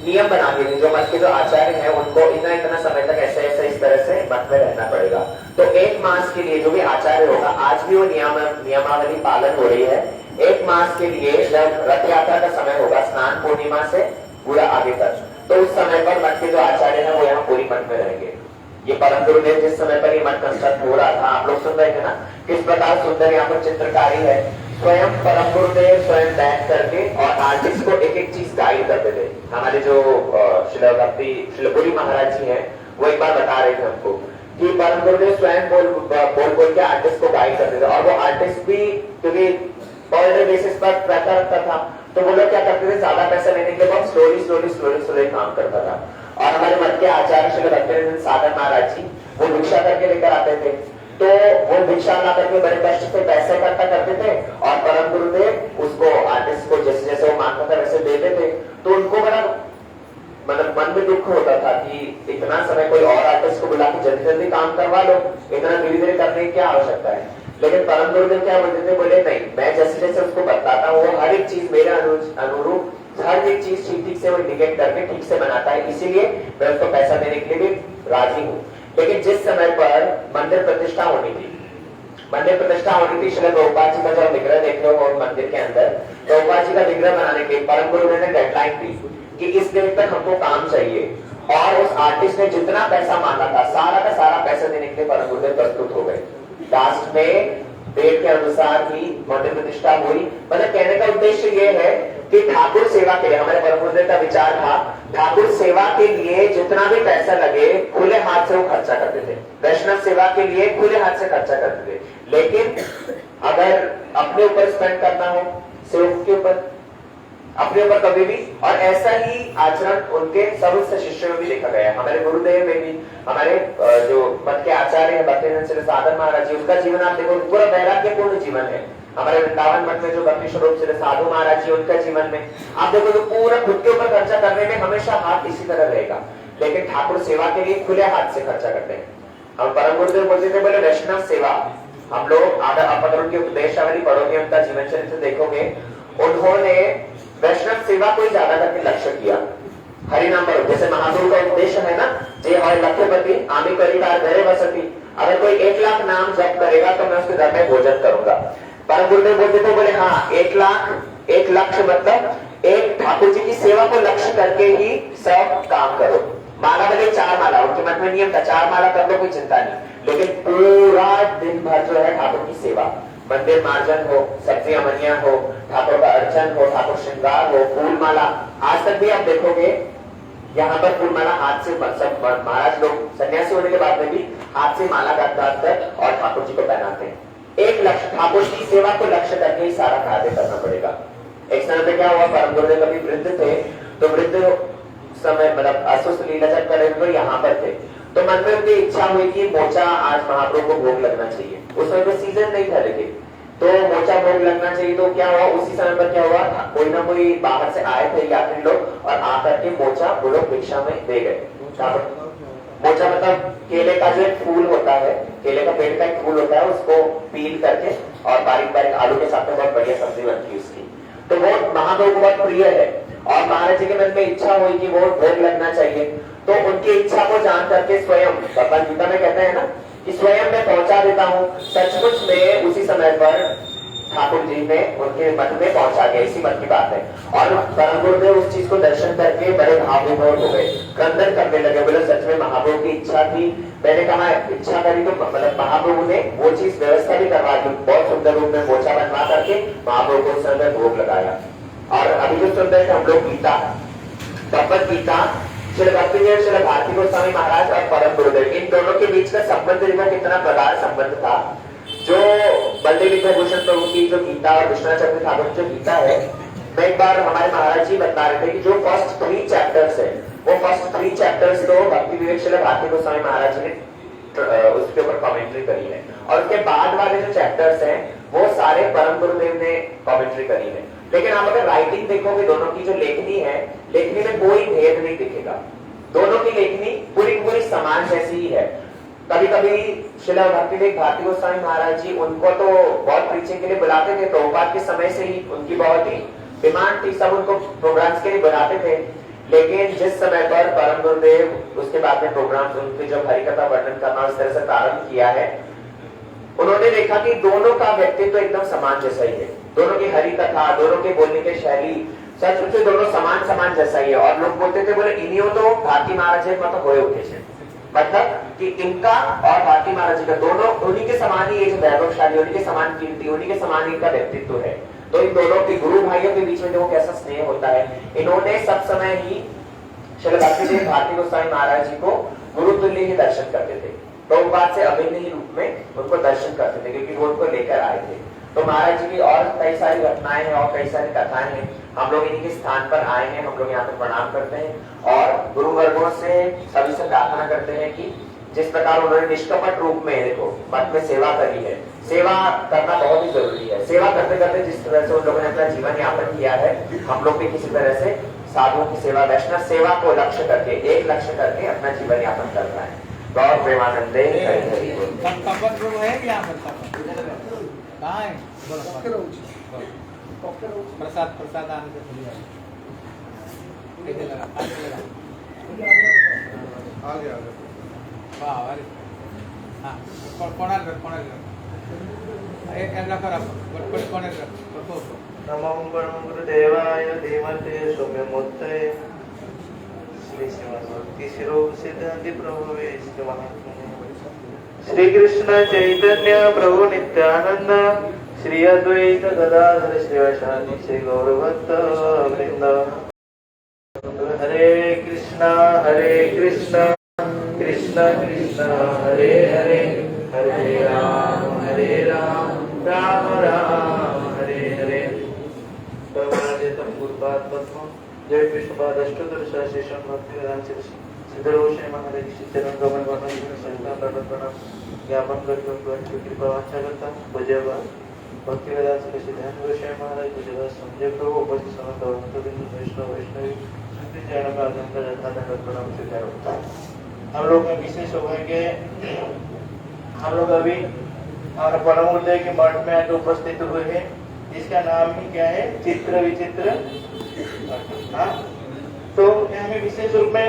नियम बना दिए थे, जो मठ के जो आचार्य हैं उनको इतना समय तक ऐसे ऐसे इस तरह से मठ में रहना पड़ेगा। तो 1 मास के लिए जो भी आचार्य होगा, आज भी वो नियमावली पालन हो रही है। 1 मास के लिए जब रथ यात्रा का समय होगा, स्नान पूर्णिमा से पूरा आगे तक, तो उस समय पर मठ के जो आचार्य हैं वो यहाँ पूरी मठ में रहेंगे। ये परम गुरुदेव जिस समय पर ये मठ कंस्ट्रक्ट हो रहा था, आप लोग सुन रहे थे ना किस प्रकार सुंदर यहाँ पर चित्रकारी है। स्वयं परम गुरुदेव स्वयं बैठ करके और आर्टिस्ट को एक एक चीज गाइड करते थे। हमारे जो श्री पुरी महाराज जी हैं वो एक बार बता रहे थे हमको कि परम गुरुदेव स्वयं बोल के आर्टिस्ट को गाइड करते थे। और वो आर्टिस्ट भी क्योंकि पर डे बेसिस पर रहता रहता था, तो वो लोग क्या करते थे, ज्यादा पैसा लेने के लिए बहुत स्लोली काम करता था। और हमारे मठ के आचार्य श्री भक्तिवेदांत सागर महाराज जी वो भिक्षा करके लेकर आते थे, तो वो भिक्षा ला करके बड़े कष्ट से पैसे इकट्ठा करते थे और परम गुरुदेव उसको आर्टिस्ट को जैसे जैसे वो मांगता था वैसे देते थे। तो उनको बड़ा मतलब मन में दुख होता था कि इतना समय कोई और आर्टिस्ट को बुला के जल्दी जल्दी काम करवा लो, इतना धीरे धीरे करने की क्या आवश्यकता है। लेकिन परम गुरुदेव क्या बोलते थे, बोले नहीं, मैं जैसे जैसे उसको बताता हूँ वो हर एक चीज मेरे अनुरूप हर एक चीज ठीक से वो इंडिकेट करके ठीक से बनाता है, इसीलिए मैं उसको पैसा देने के लिए भी राजी हूँ। लेकिन जिस समय पर मंदिर प्रतिष्ठा होनी थी श्री प्रभुपाद जी का जो विग्रह देख रहे हो मंदिर के अंदर, प्रभुपाद जी का विग्रह बनाने के परम गुरुदेव ने डेडलाइन दी कि इस दिन तक हमको काम चाहिए। और उस आर्टिस्ट ने जितना पैसा मांगा था सारा का सारा पैसा देने के लिए परम गुरुदेव प्रस्तुत हो गए। लास्ट में डेट के अनुसार ही मंदिर प्रतिष्ठा हुई। मतलब कहने का उद्देश्य ये है कि ठाकुर सेवा के लिए हमारे परम गुरुदेव का विचार था, ठाकुर सेवा के लिए जितना भी पैसा लगे खुले हाथ से वो खर्चा करते थे। वैष्णव सेवा के लिए खुले हाथ से खर्चा करते थे। लेकिन अगर अपने ऊपर स्पेंड करना हो, सेवक के ऊपर, अपने ऊपर कभी भी, और ऐसा ही आचरण उनके समस्त शिष्यों में भी देखा गया है। हमारे गुरुदेव में भी हमारे जो मठ के आचार्य हैं भक्तिवेदांत श्री साधन महाराज जी, उनका जीवन आप देखो पूरा वैराग्यपूर्ण जीवन है। हमारे वृंदावन मठ में जो भक्ति स्वरूप श्री साधु महाराज जी, उनका जीवन में आप देखो तो पूरा खुद के ऊपर खर्चा करने में हमेशा हाथ इसी तरह रहेगा, लेकिन ठाकुर सेवा के लिए खुले हाथ से खर्चा करते हैं। हम परम गुरुदेव बोलते थे, बोले वैष्णव सेवा हम लोग अगर उनकी उपदेशावली पढ़ोगे, उनका जीवन चरित्र देखोगे, उन्होंने वैष्णव सेवा को ज्यादा करके लक्ष्य किया। हरिनाम पर जैसे महाप्रभु का उपदेश है ना, जे हर लक्ष्यपति आमी परिवार घरे बसती, अगर कोई 1 लाख नाम जप करेगा तो मैं उसके घर में भोजन करूंगा। परम गुरुदेव बोलते थे, बोले हाँ 1 लाख, 1 लक्ष्य मतलब एक ठाकुर जी की सेवा को लक्ष्य करके ही सब काम करो। माला भले 4 माला, उनके मत में नियम था 4 माला कर लो कोई चिंता नहीं, लेकिन पूरा दिन भर जो है ठाकुर की सेवा, मंदिर मार्जन हो, सब्जी अमनिया हो, ठाकुर का अर्चन हो, ठाकुर श्रृंगार हो, फूल माला। आज तक भी आप देखोगे यहाँ पर फूल माला हाथ से सब महाराज लोग सन्यासी होने के बाद में भी हाथ से माला गाथ कर और ठाकुर जी को पहनाते हैं। एक लक्ष्य, ठाकुर की सेवा को लक्ष्य करके ही सारा कार्य करना पड़ेगा। एक समय पे क्या हुआ, परम गुरुदेव कभी वृद्ध थे, तो वृद्ध समय मतलब अस्वस्थ लीला जब कर रहे थे तो यहाँ पर थे, तो मन में उनकी इच्छा हुई कि मोचा आज महाप्रभु को भोग लगना चाहिए। उस समय पे सीजन नहीं था, लेकिन तो मोचा भोग लगना चाहिए। तो क्या हुआ, उसी समय पर क्या हुआ, कोई ना कोई बाहर से आए थे यात्री लोग और आकर के मोचा वो लोग भिक्षा में दे गए। मोचा मतलब केले का जो एक फूल होता है, केले का पेड़ का एक फूल होता है, उसको पील करके और बारीक बारीक आलू के साथ में बहुत बढ़िया सब्जी बनती है उसकी, तो वो महाप्रभु को बहुत प्रिय है। और महाराज जी के मन में इच्छा हुई कि वो भोग लगना चाहिए, तो उनकी इच्छा को जान करके स्वयं भगवान गीता में कहते हैं ना कि स्वयं मैं पहुंचा देता हूँ। सचमुच में उसी समय पर ठाकुर जी ने उनके मठ में पहुंचा दिया, इसी मठ की बात है। और परम गुरुदेव उस चीज को दर्शन करके बड़े भावविभोर हो गए, क्रंदन करने लगे, बोले सच में महाप्रभु की इच्छा थी। मैंने कहा इच्छा करी तो मतलब महाप्रभु ने वो चीज व्यवस्था भी करवा दी, बहुत सुंदर रूप में मोचा बनवा करके महाप्रभु को उस समय भोग लगाया। और अभी जो सुन रहे थे हम लोग गीता, भगवत गीता, श्री भक्तिवेदांत श्री भारती गोस्वामी महाराज और परम गुरुदेव, इन दोनों के बीच का संबंध देखो कितना प्रगाढ़ संबंध था। जो बल्लभ विद्याभूषण प्रभु की जो गीता और विश्वनाथ चक्रवर्ती ठाकुर जो गीता है, मैं एक बार हमारे महाराज जी बता रहे थे कि जो फर्स्ट 3 चैप्टर्स है, वो फर्स्ट 3 चैप्टर्स तो भक्ति विवेक श्री भारती गोस्वामी महाराज जी ने उसके ऊपर कमेंट्री करी है, और उसके बाद वाले जो चैप्टर्स हैं वो सारे परम गुरुदेव ने कमेंट्री करी है। लेकिन आप अगर राइटिंग देखोगे, दोनों की जो लेखनी है, लेखनी में कोई भेद नहीं दिखेगा, दोनों की लेखनी पूरी पूरी समान जैसी ही है। कभी कभी श्रील भक्तिवेदांत भारती गोस्वामी महाराज जी उनको तो बहुत प्रीचिंग के लिए बुलाते थे, प्रभुपाद के समय से ही उनकी बहुत ही डिमांड थी, सब उनको प्रोग्राम्स के लिए बुलाते थे। लेकिन जिस समय पर परम गुरुदेव उसके बाद में प्रोग्राम्स उनके जब हरिकथा वर्णन करना इस तरह से प्रारंभ किया है, उन्होंने देखा कि दोनों का व्यक्तित्व एकदम समान जैसा ही है, दोनों की हरिकथा, दोनों के बोलने की शैली सच से दोनों समान जैसा ही है। और लोग बोलते थे बोले इनियो तो भारती महाराज मतलब होए उठे थे, मतलब कि इनका और भारती महाराज जी का दोनों उन्हीं के समान ही जो वैभवशाली, उन्हीं के समान कीर्ति, उन्हीं के समान इनका व्यक्तित्व है। तो इन दोनों के गुरु भाइयों के बीच में जो कैसा स्नेह होता है, इन्होंने सब समय ही श्रील भक्तिवेदांत भारती गोस्वामी महाराज जी को गुरु तुल्य ही दर्शन करते थे, प्रभुपाद से अभिन्न ही रूप में उनको दर्शन करते थे, क्योंकि वो उनको लेकर आए थे। तो महाराज जी की और कई सारी घटनाएं हैं और कई सारी कथाएं हैं। हम लोग इन्हीं के स्थान पर आए हैं, हम लोग यहाँ पर प्रणाम करते हैं और गुरु वर्गों से सभी से प्रार्थना करते हैं कि जिस प्रकार उन्होंने निष्कपट रूप में देखो मठ में सेवा करी है, सेवा करना बहुत ही जरूरी है। सेवा करते करते जिस तरह से उन लोगों ने अपना जीवन यापन किया है, हम लोग भी किसी तरह से साधुओं की सेवा, वैष्णव सेवा को लक्ष्य करके, एक लक्ष्य करके अपना जीवन यापन कर रहा है। बहुत प्रेमानंदे प्रसाद प्रसाद आने नमो परम गुरुदेवाय धीमते सौम्यमूर्तये श्री श्रीमद्भक्ति सिरोप सिद्धांति प्रभुवे श्री महात्मने श्री कृष्ण चैतन्य प्रभु नित्यानंद श्री अद्वैत गदाधर शिवशानि श्री गौरभक्त वृंद। हरे कृष्ण कृष्ण कृष्ण हरे हरे, हरे राम राम राम हरे हरे। परमानंदम गुरुपाद पद्म जय विष्णुपाद अष्टोत्तर सहस्रम भक्तिवेदांत सिद्धरोषे महाराज श्री चरण कमल वंदन संतान प्रणाम ज्ञापन करके कृपा वांछा करता पूज्यवा भक्तिवेदांत सिद्धांत गोस्वामी महाराज पूज्यवा संजय प्रभु उपस्थित समस्त भक्तवृंद वैष्णव वैष्णवी संत चरण में अनंत यथादंड प्रणाम स्वीकार होता है। हम लोग में विशेष सौभाग्य है, हम लोग अभी हमारे परम गुरुदेव के मठ में आकर उपस्थित हुए हैं, जिसका नाम ही क्या है, चित्र विचित्र। हाँ, तो हमें विशेष रूप में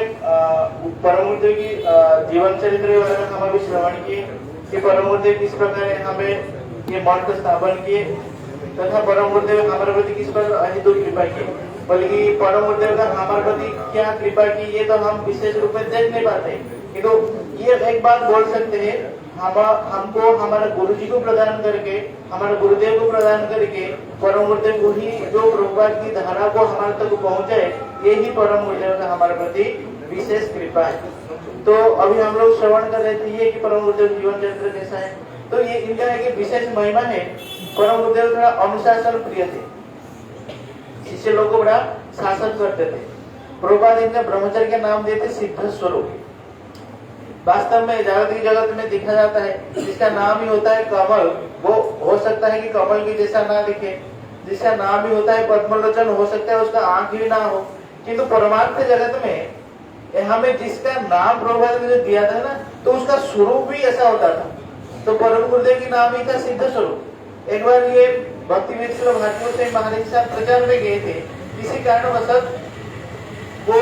परम गुरुदेव की जीवन चरित्र वगैरह हम अभी श्रवण किए कि परम गुरुदेव किस प्रकार हमें ये मठ का स्थापन किए तथा परम गुरुदेव हमारे प्रति किस पर अहितु कृपा की, बल्कि परम गुरुदेव का हमारे प्रति क्या कृपा की ये तो हम विशेष रूप में देख नहीं पाते, किंतु ये एक बात बोल सकते हैं, हमको हमारे गुरु जी को प्रदान करके, हमारे गुरुदेव को प्रदान करके परम गुरुदेव को ही जो प्रभुपाद की धारा को हमारे तक पहुंचाए, यही परम गुरुदेव का हमारे प्रति विशेष कृपा है। तो अभी हम लोग श्रवण कर रहे थे कि परम गुरुदेव जीवन चरित्र कैसा है, तो ये इनका एक विशेष महिमा है। परम गुरुदेव थोड़ा अनुशासन प्रिय थे, शिष्य लोग को बड़ा शासन करते थे। प्रभुपाद इनका ब्रह्मचर्य के नाम देते सिद्ध स्वरूप। वास्तव में जागतिक जगत में देखा जाता है जिसका नाम ही होता है कमल, वो हो सकता है कि कमल के जैसा ना दिखे, जिसका नाम ही होता है पद्मलोचन, हो सकता है उसका आंख भी ना हो, किंतु परमार्थ जगत में हमें जिसका नाम प्रभुपाद ने जो दिया था ना, तो उसका स्वरूप भी ऐसा होता था। तो परम गुरुदेव की नाम ही था सिद्ध स्वरूप। एक बार ये भक्तिवेदांत भारती गोस्वामी महाराज के साथ प्रचार में गए थे, किसी कारणवश वो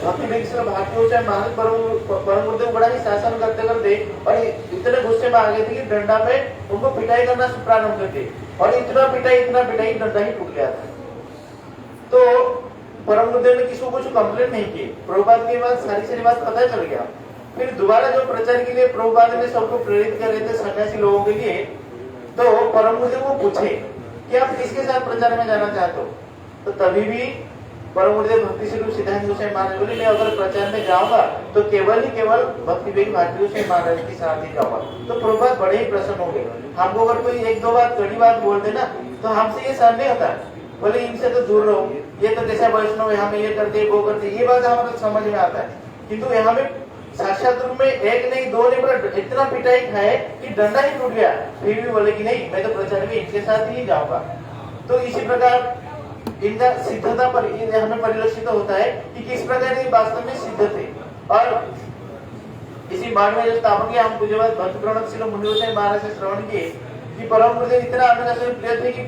भक्तिवेदांत भारती गोस्वामी महाराज परम गुरुदेव बड़ा ही शासन करते करते और इतने गुस्से में आ गए थे कि डंडा में उनको पिटाई करना प्रारंभ करते, और इतना पिटाई डंडा ही टूट गया था। तो परम गुरुदेव ने किसी कुछ कंप्लेंट नहीं की, प्रभुपाद के बाद सारी बात पता चल गया। फिर दोबारा जो प्रचार के लिए प्रभुपाद ने सबको प्रेरित कर रहे थे सन्यासी लोगों के लिए, तो परम गुरुदेव को पूछे कि आप किसके साथ प्रचार में जाना चाहते हो, तो तभी भी परम गुरुदेव भक्ति स्वरूप सिद्धांत गोस्वामी महाराज बोले, मैं अगर प्रचार में जाऊंगा तो केवल भक्तिवेदांत भारती गोस्वामी महाराज के साथ ही जाऊंगा। तो प्रभुपाद बड़े ही प्रसन्न हो गए। हमको अगर कोई एक दो बात कड़ी बात बोल देना तो हमसे ये सहन नहीं होता, बोले इनसे तो दूर रहो, ये तो कैसा वैष्णव है, हमें ये करते वो करते, ये बात हमारे समझ में आता है। किंतु यहाँ में साक्षात रूप में एक नहीं दो नहीं पर इतना पिटाई खाए कि डंडा ही टूट गया, फिर भी बोले कि नहीं मैं तो प्रचार में इनके साथ ही जाऊंगा। तो इसी प्रकार इनका सिद्धता पर हमें परिलक्षित होता है कि किस प्रकार ये वास्तव में सिद्ध थे। और इसी मठ में जो स्थापन किया, हम पूज्यपाद भक्त प्रणव श्री मुनि गोसाई महाराज से श्रवण किए कि परम गुरुदेव इतना अपने से प्रिय थे कि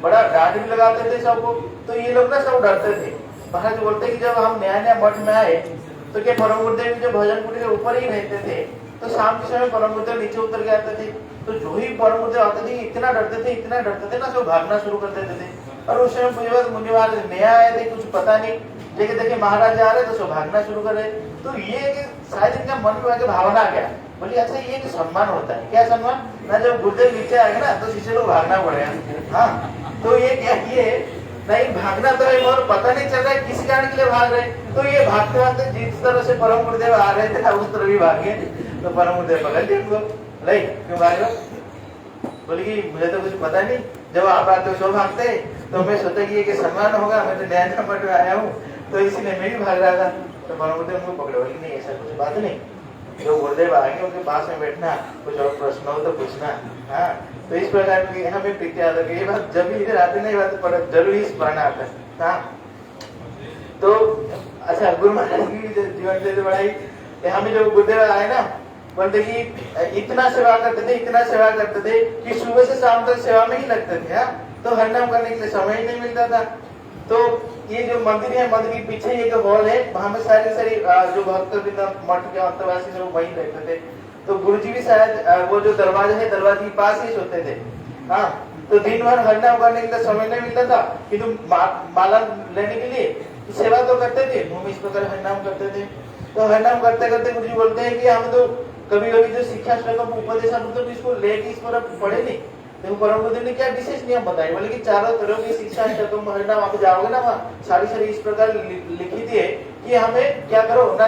बड़ा डांट भी लगाते थे सबको, तो ये लोग ना सब डरते थे। महाराज बोलते कि जब हम नया नया मठ में आए तो क्या परम गुरुदेव जो भजन कुटी के ऊपर ही रहते थे, तो शाम के समय परम गुरुदेव नीचे उतर के आते थे, तो जो ही परम गुरुदेव आते थे इतना डरते थे ना, सब भागना शुरू कर देते थे। और उस समय पूज्यपाद मुनि महाराज नया आए थे, कुछ पता नहीं, लेकिन देखे महाराज जा रहे तो सब भागना शुरू कर रहे। तो ये कि शायद इनका मन में आके भावना आ गया, बोली अच्छा ये कि सम्मान होता है, क्या सम्मान ना, जब गुरुदेव नीचे आएंगे ना तो शिष्य लोग भागना पड़ेगा। हाँ, तो ये क्या ये नहीं भागना तो है, और पता नहीं चल रहा है किस कारण के लिए भाग रहे, तो ये भागते भागते जिस तरह से परम गुरुदेव आ रहे थे ना उस तरह भी भागे, तो परम गुरुदेव पकड़ लिया उनको, नहीं क्यों भाग रहे, बोले कि मुझे तो कुछ पता नहीं, जब आप आते हो सो भागते, तो मैं सोचा कि ये सम्मान होगा, मैं तो नया नया मठ में आया हूँ, तो इसलिए मैं भी भाग रहा था। तो परम गुरुदेव उनको पकड़े, बोले नहीं ऐसा कुछ बात नहीं, जो गुरुदेव आएंगे उनके पास में बैठना, कुछ और प्रश्न हो तो पूछना। हाँ, तो इस प्रकार की हमें प्रीति आता है, ये बात जब भी इधर आते ना ये बात जरूर ही स्मरण आता है। हाँ, तो अच्छा गुरु महाराज की जीवन से बढ़ाई, हमें जो गुरुदेव आए ना बोलते कि इतना सेवा करते थे कि सुबह से शाम तक सेवा में ही लगते थे। हाँ, तो हरिनाम करने के लिए समय ही नहीं मिलता था। तो ये जो मंदिर है, मंदिर के पीछे एक हॉल है, वहां में सारे जो भक्त मठ के अंतवासी सब वहीं रहते थे। तो गुरुजी भी शायद वो जो दरवाजा है, दरवाजे के पास ही सोते थे। हाँ, तो दिन भर हरिनाम करने के लिए समय नहीं मिलता था, किंतु माला लेने के लिए सेवा तो करते थे, मुंह में इस प्रकार हरिनाम करते थे। तो हरिनाम करते करते गुरुजी बोलते हैं कि हम तो कभी कभी जो शिक्षा श्लोक उपदेश तो इसको लेके इस पर पढ़े नहीं। देखो परम गुरुदेव ने क्या विशेष नियम बताए, बोले कि चारों तरह की शिक्षा तुम हरिनाम आप जाओगे ना वहाँ सारी इस प्रकार लिखी थी कि हमें क्या करो ना,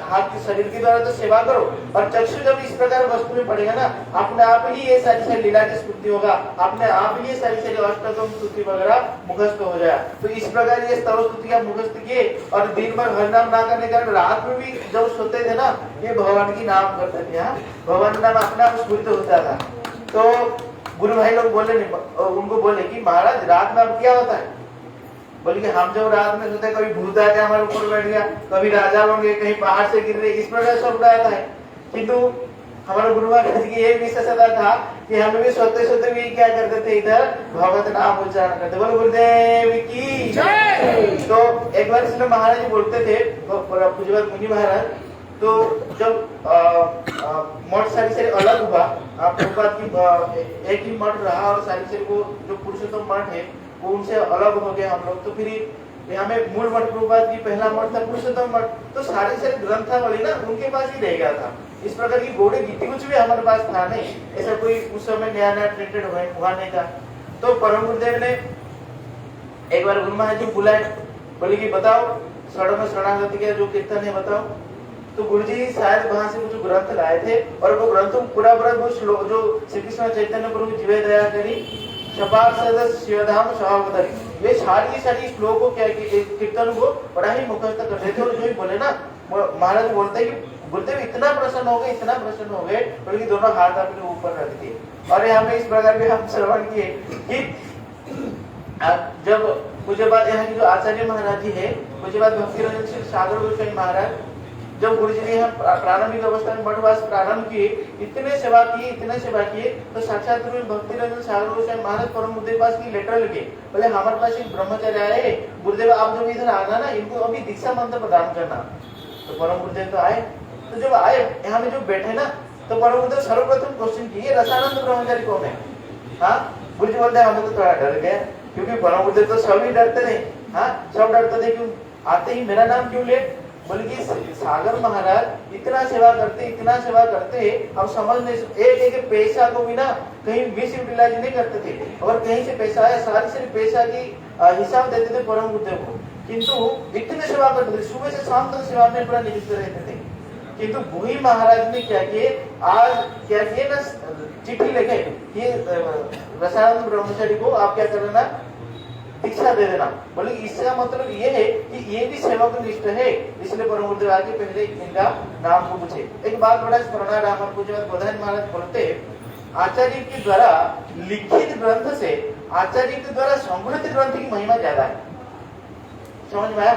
हाथ के शरीर के द्वारा तो सेवा करो, और चक्षु जब इस प्रकार वस्तु में पड़ेगा ना, अपने आप ही ये सारी लीला की स्फूर्ति होगा, अपने आप ही ये सारी अष्टकम स्तुति वगैरह मुखस्त हो जाए। तो इस प्रकार ये स्तव स्तुतियां मुखस्त किए, और दिन भर हरिनाम ना करने के कारण रात में भी जब सोते थे ना, ये भगवान की नाम करते थे। भगवान का नाम अपने आप स्फूर्त होता था। तो गुरु भाई लोग बोले उनको बोले कि महाराज रात में अब क्या होता है, बोले कि हम जब रात में सोते कभी भूत आके हमारे ऊपर बैठ गया, कभी राजा होंगे, कहीं पहाड़ से गिर रहे, इस प्रकार सब उड़ाता है। किंतु हमारे गुरु महाराज की ये विशेषता था कि हम भी सोते भी क्या करते थे, इधर भगवत नाम उच्चारण करते। बोलो गुरुदेव की जय। तो एक बार इसलिए महाराज जी बोलते थे, पूज्यपाद मुनि महाराज, तो जब मठ सारी अलग हुआ, प्रभुपाद की एक ही मठ रहा, और सारी को जो पुरुषोत्तम मठ है वो उनसे अलग हो गए हम लोग। तो फिर यहाँ में मूल मठ प्रभुपाद की पहला मठ था पुरुषोत्तम मठ, तो सारे ग्रंथावली ना उनके पास ही रह गया था। इस प्रकार की गोड़े गीति कुछ भी हमारे पास था नहीं, ऐसा कोई उस समय नया प्रिंटेड हुआ नहीं था। तो परम गुरुदेव ने एक बार गुरु महाराज जी बुलाए, बोले कि बताओ शरण में शरणागति का जो कीर्तन है बताओ। तो गुरुजी शायद वहां से कुछ ग्रंथ लाए थे, और वो ग्रंथ पूरा वो श्लोक जो श्री कृष्ण चैतन्य प्रभु जीवे दया करी शपार शिवधाम सहावतरी, ये सारी श्लोक को क्या कीर्तन को बड़ा ही मुखस्त कर देते। और जो ही बोले ना, महाराज बोलते हैं कि गुरुदेव इतना प्रसन्न हो गए, बल्कि दोनों हाथ अपने ऊपर रख दिए। और यहाँ पे इस प्रकार के हम श्रवण किए कि जब पूज्यपाद यहाँ की जो आचार्य महाराज जी है, पूज्यपाद भक्ति रंजन श्री सागर गोस्वामी महाराज, जब गुरुजी ने प्रारंभिक अवस्था में मठवास प्रारंभ किए, इतने सेवा किए, तो साक्षात भक्ति रंजन सागर गोस्वामी महाराज परम गुरुदेव पास की लेटर लिखे, बोले हमारे पास एक ब्रह्मचार्य आए, गुरुदेव आप जब इधर आना ना, इनको अभी दीक्षा मंत्र प्रदान करना। तो परम गुरुदेव तो आए, तो जब आए यहाँ में जो बैठे ना, तो परम गुरुदेव सर्वप्रथम क्वेश्चन किए रसानंद ब्रह्मचारी कौन है। हाँ, गुरुजी बोलते हैं हम तो थोड़ा डर गए, क्योंकि परम गुरुदेव तो सभी डरते थे। हाँ, सब डरते थे, क्यों आते ही मेरा नाम क्यों ले, बल्कि सागर महाराज इतना सेवा करते, अब समझ नहीं, एक पैसा को भी ना कहीं मिस यूटिलाइज नहीं करते थे, और कहीं से पैसा आया सारी पैसा की हिसाब देते थे परम गुरुदेव को। किंतु इतने सेवा करते थे, सुबह से शाम तक सेवा में पूरा नियुक्त रहते थे। किंतु वही महाराज ने क्या किए, आज क्या किए ना, चिट्ठी लिखे कि रसानंद ब्रह्मचारी को आप क्या करना, दीक्षा दे देना। बोले इसका मतलब ये है कि ये भी सेवक निष्ठ है, इसलिए परम गुरुदेव आगे पहले इनका नाम को पूछे। एक बात बड़ा स्मरण राम पूज्यपाद बोधायन महाराज बोलते, आचार्य के द्वारा लिखित ग्रंथ से आचार्य के द्वारा संग्रहित ग्रंथ की महिमा ज्यादा है। समझ में आया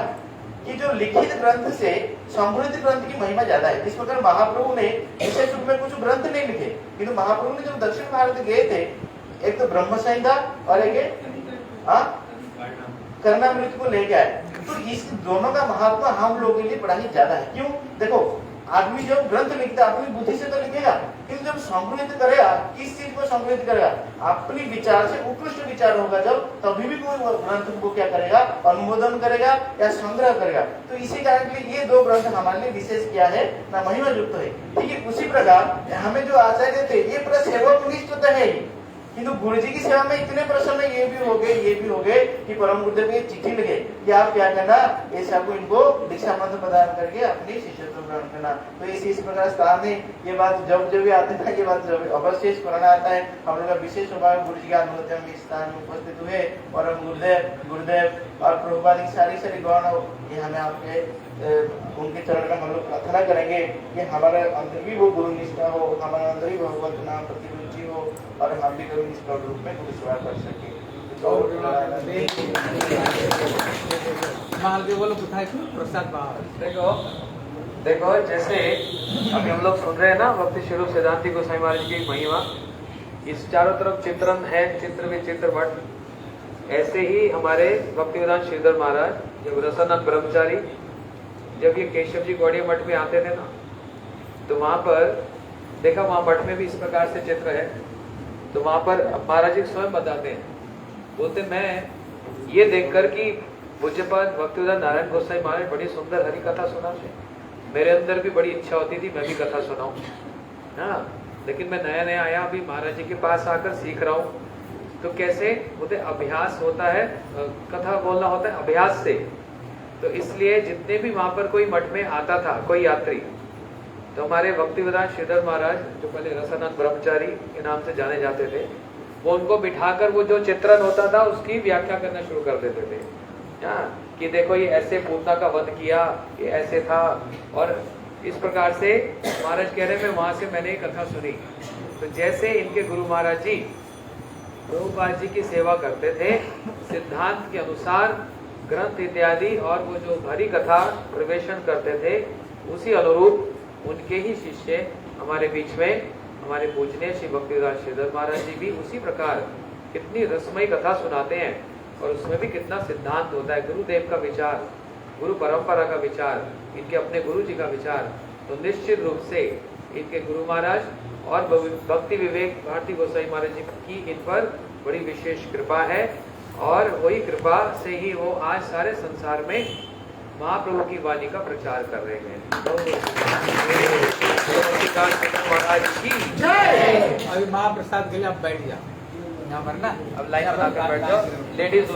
कि जो लिखित ग्रंथ से संस्कृत ग्रंथ की महिमा ज्यादा है। इस प्रकार महाप्रभु ने विशेष रूप में कुछ ग्रंथ नहीं लिखे, किंतु महाप्रभु ने जब दक्षिण भारत गए थे, एक तो ब्रह्म संहिता और एक कर्णामृत को लेके आए। तो इस दोनों का महत्व हम लोगों के लिए बड़ा ही ज्यादा है। क्यों? देखो, आदमी जब ग्रंथ लिखता है अपनी बुद्धि से तो लिखेगा, किंतु जब संकलित करेगा, किस चीज को संकलित करेगा? अपनी विचार से उत्कृष्ट विचार होगा जब, तभी भी कोई ग्रंथ को क्या करेगा? अनुमोदन करेगा या संग्रह करेगा। तो इसी कारण के लिए ये दो ग्रंथ हमारे लिए विशेष क्या है ना, महिमा युक्त है। ठीक है, उसी प्रकार हमें जो आचार्य थे ये पूरा सेवक निष्ठ तो है ही, किंतु गुरु जी की सेवा में इतने प्रसन्न ये भी हो गए कि परम गुरुदेव को चिट्ठी लिखे कि आप क्या करना, ऐसा को इनको दीक्षा मंत्र प्रदान करके अपनी शिष्यत्व ग्रहण करना। तो इस प्रकार स्थान है। ये बात जब भी आते हैं, ये बात जब अवश्य स्मरण आता है। हम लोग का विशेष सौभाग्य गुरु जी के अनुमति में इस स्थान में उपस्थित हुए। परम गुरुदेव और प्रभुपाद की सारी गौण ये हमें आपके उनके चरण में हम लोग प्रार्थना करेंगे कि हमारे अंदर भी वो गुरु निष्ठा हो, हमारे अंदर भी भगवत नाम प्रति रुचि हो और हम भी कभी निष्ठा रूप में गुरु सेवा कर सके। महादेव बोलो प्रसाद बाहर देखो जैसे अभी हम लोग सुन रहे हैं ना भक्ति स्वरूप सिद्धांति गोसाई महाराज की महिमा, इस चारों तरफ चित्रण है, चित्र में चित्रपट। ऐसे ही हमारे भक्तिवेदांत श्रीधर महाराज जब रसानंद ब्रह्मचारी जब ये केशव जी गौड़िया मठ में आते थे ना, तो वहां पर देखा, वहां मठ में भी इस प्रकार से चित्र है। तो वहां पर महाराज जी स्वयं बताते हैं, बोलते मैं ये देखकर कि पूज्यपाद भक्तिवेदांत नारायण गोसाई महाराज बड़ी सुंदर हरि कथा सुनाते, मेरे अंदर भी बड़ी इच्छा होती थी मैं भी कथा सुनाऊं। हाँ, लेकिन मैं नया आया अभी महाराज जी के पास आकर सीख रहा हूँ। तो कैसे बोलते, अभ्यास होता है, कथा बोलना होता है अभ्यास से। तो इसलिए जितने भी वहां पर कोई मठ में आता था कोई यात्री, तो हमारे भक्तिवेदांत श्रीधर महाराज जो पहले रसानंद ब्रह्मचारी के नाम से जाने जाते थे, वो उनको बिठाकर वो जो चित्रण होता था उसकी व्याख्या करना शुरू कर देते थे। कि देखो ये ऐसे पूतना का वध किया, ये ऐसे था। और इस प्रकार से महाराज कह रहे हैं वहां से मैंने एक कथा सुनी। तो जैसे इनके गुरु महाराज जी प्रभुपाद जी की सेवा करते थे, सिद्धांत के अनुसार ग्रंथ इत्यादि और वो जो हरि कथा प्रवेशन करते थे, उसी अनुरूप उनके ही शिष्य हमारे बीच में हमारे पूजनीय श्री भक्तिवेदांत श्रीधर महाराज जी भी उसी प्रकार कितनी रसमयी कथा सुनाते हैं। और उसमें भी कितना सिद्धांत होता है, गुरुदेव का विचार, गुरु परंपरा का विचार, इनके अपने गुरु जी का विचार। तो निश्चित रूप से इनके गुरु महाराज और भक्ति विवेक भारती गोसाई महाराज जी की इन पर बड़ी विशेष कृपा है। और वही कृपा से ही वो आज सारे संसार में महाप्रभु की वाणी का प्रचार कर रहे हैं। महाराज की अभी महाप्रसाद के लिए आप बैठ जाओ यहाँ पर ना, अब लाइन बना कर बैठ जाओ लेडीज।